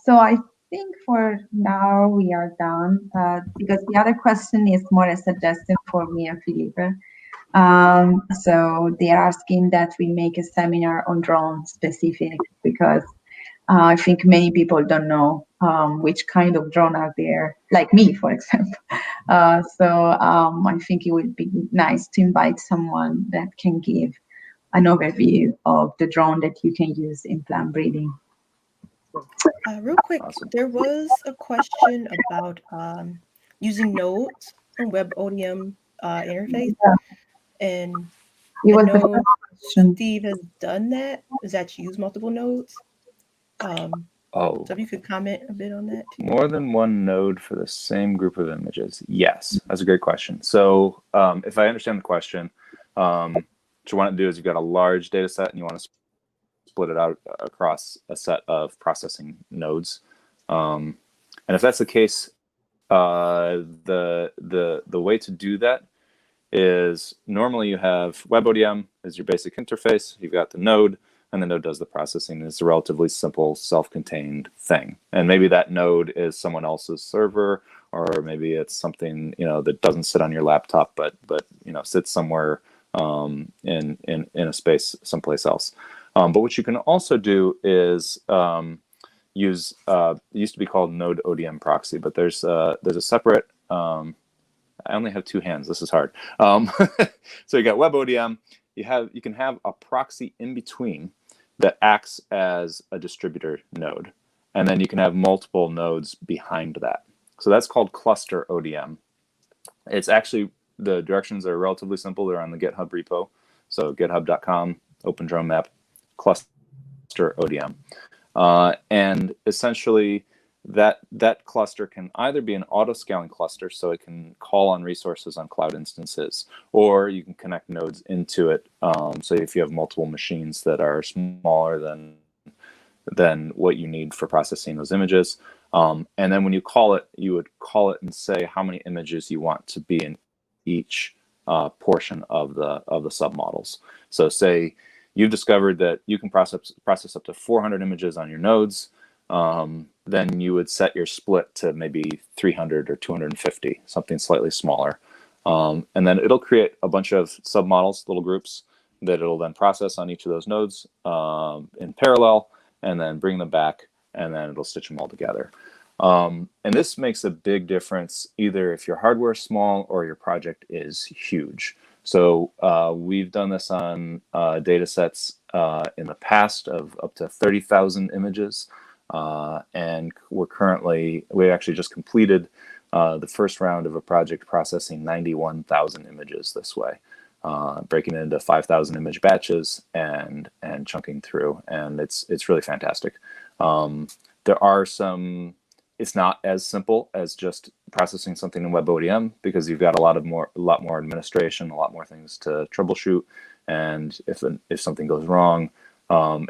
So I think for now we are done, because the other question is more a suggestion for me and Felipe. So they are asking that we make a seminar on drone specific, because I think many people don't know which kind of drone are there, like me, for example. I think it would be nice to invite someone that can give an overview of the drone that you can use in plant breeding. Real quick, there was a question about using nodes in WebODM interface, and It I was the know first question. Steve has done that. Is that you use multiple nodes? Oh, So if you could comment a bit on that too. more than one node for the same group of images? Yes, that's a great question. So if I understand the question, what you want to do is you've got a large data set and you want to split it out across a set of processing nodes. And if that's the case, the way to do that is normally you have WebODM as your basic interface. You've got the node, and the node does the processing. It's a relatively simple, self-contained thing. And maybe that node is someone else's server, or maybe it's something that doesn't sit on your laptop, but sits somewhere in a space someplace else. But what you can also do is use it used to be called Node ODM proxy, but there's a separate. I only have two hands. This is hard. So you got WebODM. You can have a proxy in between that acts as a distributor node, and then you can have multiple nodes behind that. So that's called cluster ODM. It's actually, the directions are relatively simple. They're on the GitHub repo. So github.com, open drone map, cluster ODM. And essentially that cluster can either be an auto-scaling cluster, so it can call on resources on cloud instances, or you can connect nodes into it. So if you have multiple machines that are smaller than what you need for processing those images, and then when you call it, you would call it and say how many images you want to be in each portion of the submodels. So say you've discovered that you can process up to 400 images on your nodes. Then you would set your split to maybe 300 or 250, something slightly smaller. And then it'll create a bunch of submodels, little groups, that it'll then process on each of those nodes in parallel, and then bring them back, and then it'll stitch them all together. And this makes a big difference either if your hardware is small or your project is huge. So we've done this on data sets in the past of up to 30,000 images. And we actually just completed the first round of a project processing 91,000 images this way, breaking it into 5,000 image batches and chunking through, and it's really fantastic. There are some. It's not as simple as just processing something in WebODM, because you've got a lot more administration, a lot more things to troubleshoot, and if something goes wrong,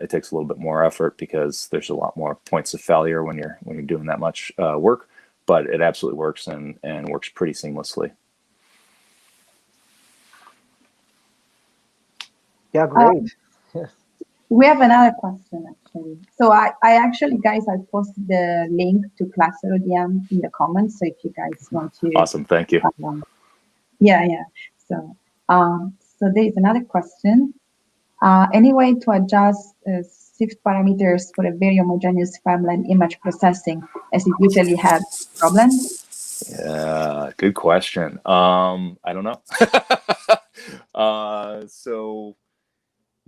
it takes a little bit more effort because there's a lot more points of failure when you're doing that much work. But it absolutely works and works pretty seamlessly. Yeah, great. We have another question actually. So I actually, guys, I posted the link to Cluster ODM in the comments. So if you guys want to. Awesome, thank you. Yeah. So there is another question. Any way to adjust SIFT parameters for a very homogeneous farmland image processing, as it usually has problems? Yeah, good question. I don't know.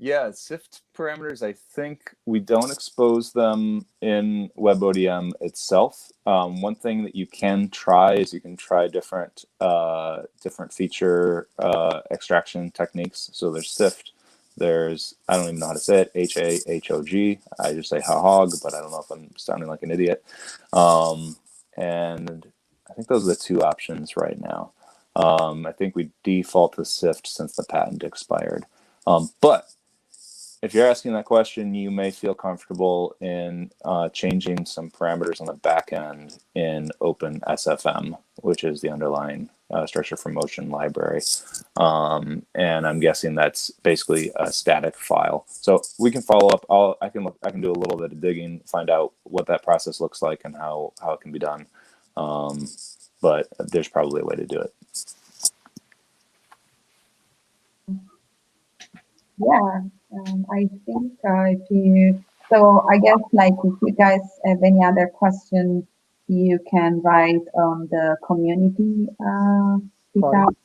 Yeah, SIFT parameters, I think we don't expose them in WebODM itself. One thing that you can try is you can try different feature extraction techniques. So there's SIFT. There's, I don't even know how to say it, HAHOG. I just say HAHOG, but I don't know if I'm sounding like an idiot. And I think those are the two options right now. I think we default to SIFT since the patent expired. But if you're asking that question, you may feel comfortable in changing some parameters on the back end in OpenSFM, which is the underlying structure for motion library. And I'm guessing that's basically a static file. So we can follow up. I can do a little bit of digging, find out what that process looks like and how it can be done. But there's probably a way to do it. Yeah, I think so I guess like if you guys have any other questions, you can write on the community tab.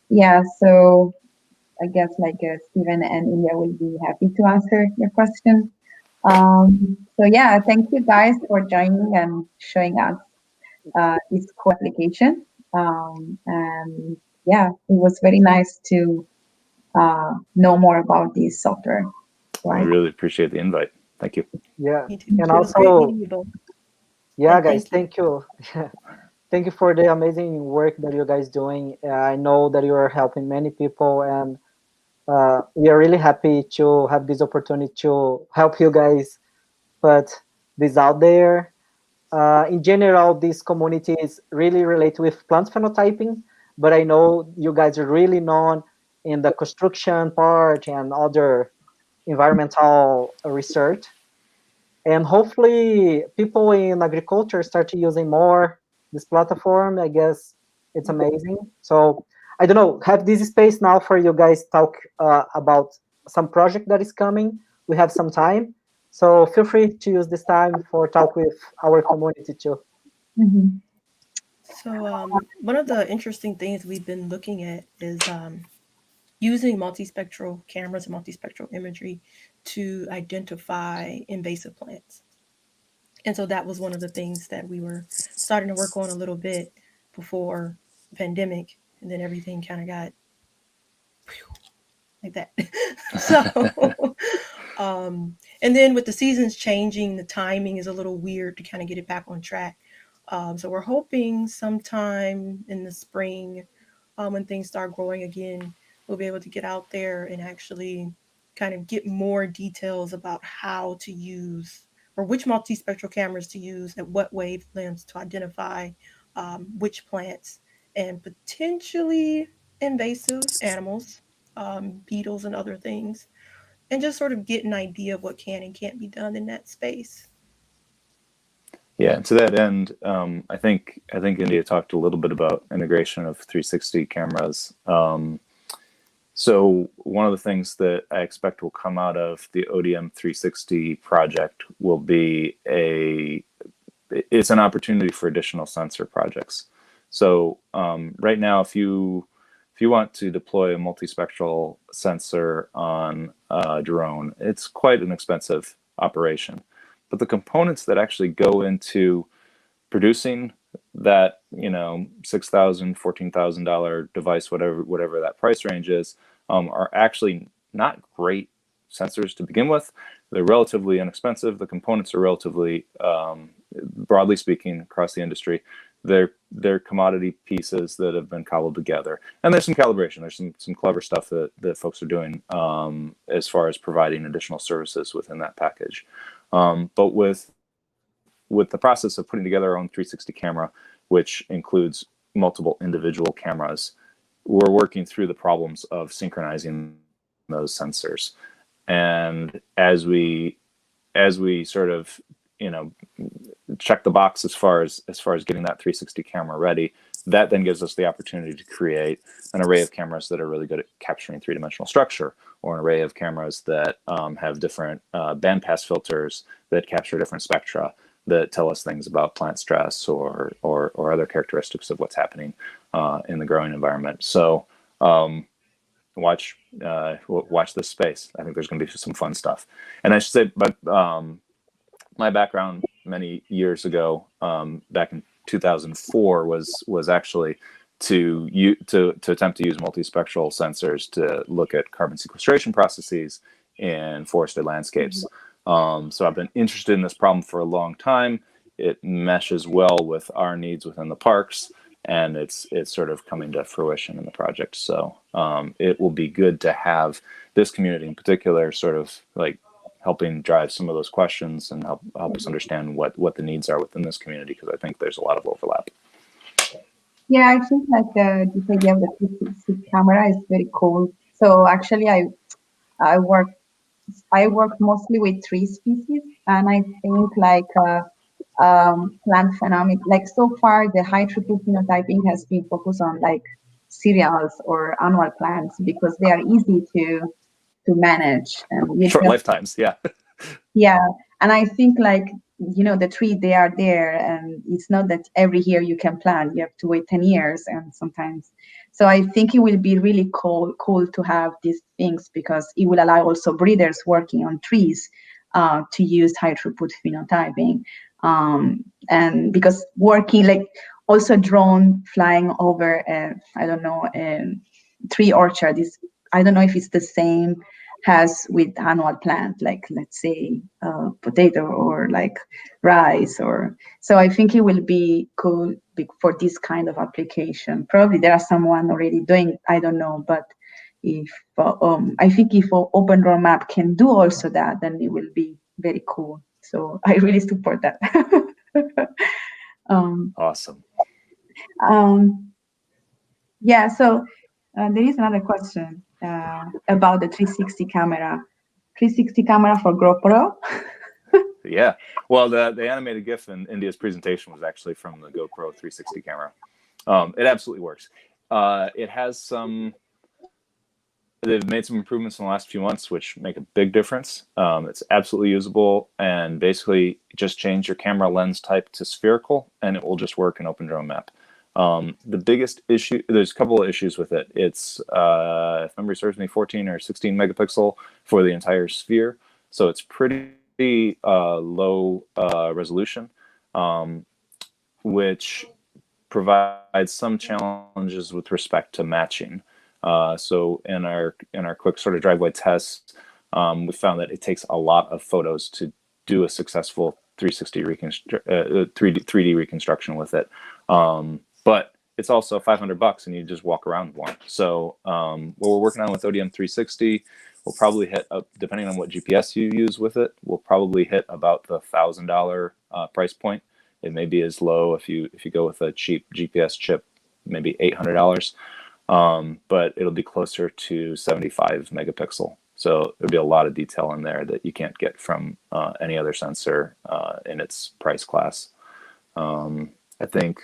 Yeah, so I guess like Stephen and Ilya will be happy to answer your question. So yeah, thank you guys for joining and showing us this code application. And yeah, it was very nice to know more about this software. I really appreciate the invite. Thank you. Yeah, Me too. and It was great also, meeting you both. yeah, And guys, thank you. thank you. Thank you for the amazing work that you guys doing. I know that you are helping many people, and we are really happy to have this opportunity to help you guys put this out there. In general, this community is really relate with plant phenotyping, but I know you guys are really known in the construction part and other environmental research. And hopefully people in agriculture start using more this platform. I guess it's amazing. So I don't know, have this space now for you guys talk about some project that is coming. We have some time. So feel free to use this time for talk with our community too. Mm-hmm. So one of the interesting things we've been looking at is using multispectral cameras and multispectral imagery to identify invasive plants. And so that was one of the things that we were starting to work on a little bit before the pandemic, and then everything kind of got like that. So, and then with the seasons changing, the timing is a little weird to kind of get it back on track. So we're hoping sometime in the spring, when things start growing again, we'll be able to get out there and actually kind of get more details about how to use or which multispectral cameras to use at what wavelengths to identify which plants and potentially invasive animals, beetles and other things, and just sort of get an idea of what can and can't be done in that space. Yeah, to that end, I think India talked a little bit about integration of 360 cameras. So one of the things that I expect will come out of the ODM 360 project will be it's an opportunity for additional sensor projects. So right now, if you want to deploy a multispectral sensor on a drone, it's quite an expensive operation. But the components that actually go into producing that, $6,000, $14,000 device, whatever that price range is, are actually not great sensors to begin with. They're relatively inexpensive. The components are relatively, broadly speaking, across the industry, they're commodity pieces that have been cobbled together. And there's some calibration. There's some clever stuff that folks are doing as far as providing additional services within that package. But with the process of putting together our own 360 camera, which includes multiple individual cameras, we're working through the problems of synchronizing those sensors. And as we sort of check the box as far as getting that 360 camera ready, that then gives us the opportunity to create an array of cameras that are really good at capturing three-dimensional structure, or an array of cameras that have different bandpass filters that capture different spectra that tell us things about plant stress or other characteristics of what's happening in the growing environment. So watch this space. I think there's going to be some fun stuff. And I should say, but my background many years ago, back in 2004, was actually to attempt to use multispectral sensors to look at carbon sequestration processes in forested landscapes. So I've been interested in this problem for a long time. It meshes well with our needs within the parks, and it's sort of coming to fruition in the project. So it will be good to have this community in particular sort of like helping drive some of those questions and help us understand what the needs are within this community, because I think there's a lot of overlap. Yeah, I think like this idea of the 360 camera is very cool. So actually, I work I work mostly with tree species, and I think like plant phenomics. Like so far, the high throughput phenotyping has been focused on like cereals or annual plants because they are easy to manage, and you Short just lifetimes, yeah. yeah, and I think like the tree they are there, and it's not that every year you can plant. You have to wait 10 years, and sometimes. So I think it will be really cool to have these things because it will allow also breeders working on trees to use high throughput phenotyping, and because working like also drone flying over I don't know tree orchard is I don't know if it's the same has with annual plant, like let's say potato or like rice or so I think it will be cool for this kind of application. Probably there are someone already doing, I don't know, but if I think if Open Roadmap can do also that, then it will be very cool. So I really support that. Awesome. Yeah, so there is another question about the 360 camera. 360 camera for GoPro. Yeah. Well, the animated GIF in India's presentation was actually from the GoPro 360 camera. It absolutely works. It has some. They've made some improvements in the last few months, which make a big difference. It's absolutely usable, and basically just change your camera lens type to spherical, and it will just work in OpenDroneMap. The biggest issue, there's a couple of issues with it. It's, if memory serves me, 14 or 16 megapixel for the entire sphere, so it's pretty low resolution, which provides some challenges with respect to matching. So in our quick sort of driveway tests, we found that it takes a lot of photos to do a successful 3D reconstruction with it. But it's also $500 and you just walk around more. So what we're working on with ODM 360, we'll probably hit, depending on what GPS you use with it, we'll probably hit about the $1,000 price point. It may be as low if you go with a cheap GPS chip, maybe $800. But it'll be closer to 75 megapixel. So there'll be a lot of detail in there that you can't get from any other sensor in its price class. I think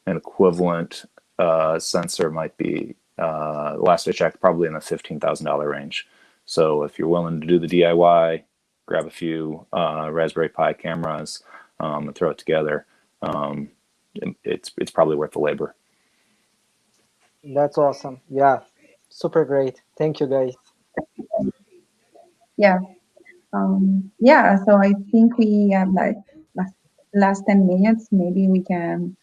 an equivalent sensor might be, last I checked, probably in the $15,000 range. So if you're willing to do the DIY, grab a few Raspberry Pi cameras and throw it together, it's probably worth the labor. That's awesome. Yeah, super great. Thank you, guys. Yeah. Yeah, so I think we have like last 10 minutes. Maybe we can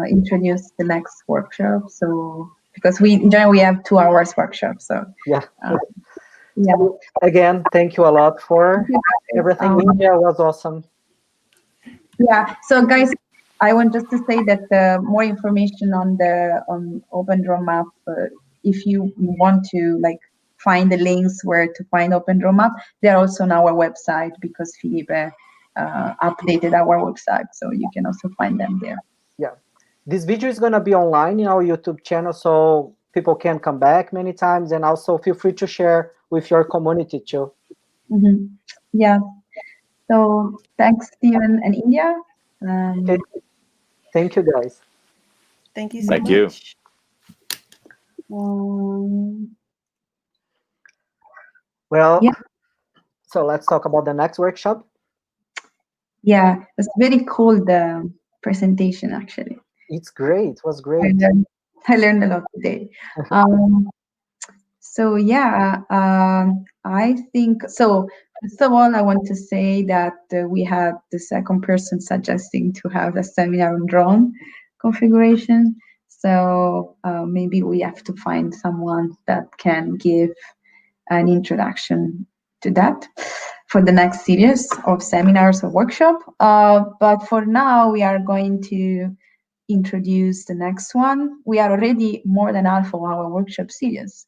introduce the next workshop. So because we in general we have 2 hours workshop. So yeah. Yeah. So, again, thank you a lot for everything. India was awesome. Yeah. So guys, I want just to say that more information on OpenDroneMap, if you want to like find the links where to find OpenDroneMap, they're also on our website because Felipe updated our website, so you can also find them there. Yeah, this video is gonna be online in our YouTube channel, so people can come back many times, and also feel free to share with your community too. Mm-hmm. Yeah. So thanks, Steven and India. Okay. Thank you, guys. Thank you so Thank much. Well, yeah. So let's talk about the next workshop. Yeah, it's very cool, the presentation, actually. It's great. It was great. I learned a lot today. So yeah, I think so. First of all, I want to say that we had the second person suggesting to have a seminar on drone configuration. So maybe we have to find someone that can give an introduction to that for the next series of seminars or workshop. But for now, we are going to introduce the next one. We are already more than half of our workshop series.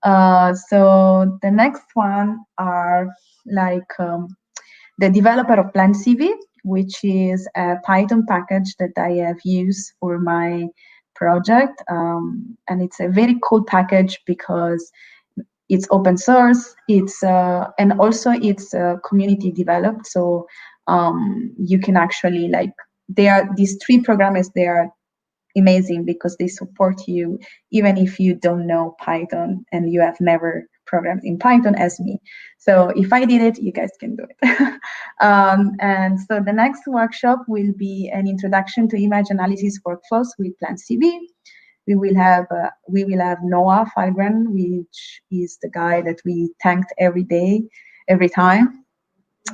So the next one are like the developer of Plant CV, which is a Python package that I have used for my project, and it's a very cool package because it's open source. It's and also it's community developed, so you can actually these 3 programmers. They are amazing because they support you even if you don't know Python and you have never programmed in Python as me. So if I did it, you guys can do it. And so the next workshop will be an introduction to image analysis workflows with Plant CV. We will have Noah Falgren, which is the guy that we thanked every day, every time.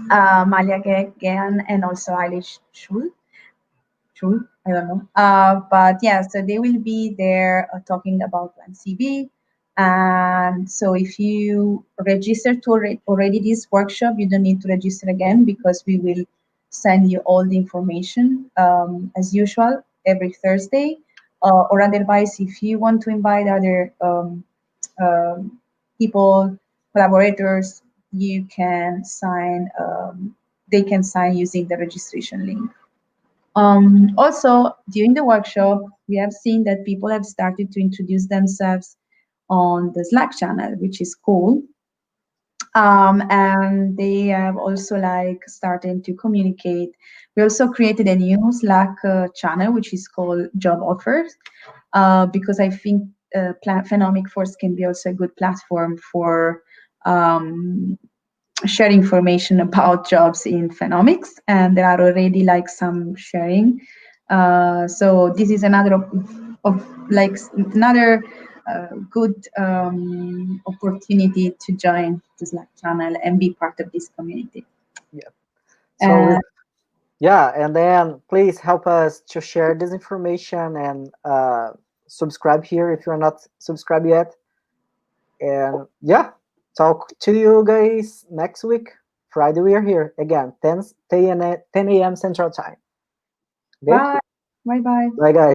Malia Gegan and also Eilish Schul. I don't know. But yeah, so they will be there talking about Plant CV. And so if you register to already this workshop, you don't need to register again because we will send you all the information as usual every Thursday. Or otherwise, if you want to invite other people, collaborators, you can sign. They can sign using the registration link. Also, during the workshop, we have seen that people have started to introduce themselves on the Slack channel, which is cool. And they have also started to communicate. We also created a new Slack channel, which is called Job Offers, because I think Plant PhenomeForce can be also a good platform for share information about jobs in phenomics, and there are already some sharing. So this is another another good opportunity to join the Slack channel and be part of this community. Yeah. So yeah, and then please help us to share this information and subscribe here if you're not subscribed yet. And yeah, talk to you guys next week. Friday we are here again, 10 a.m. Central Time. Okay? Bye. Bye. Bye, guys.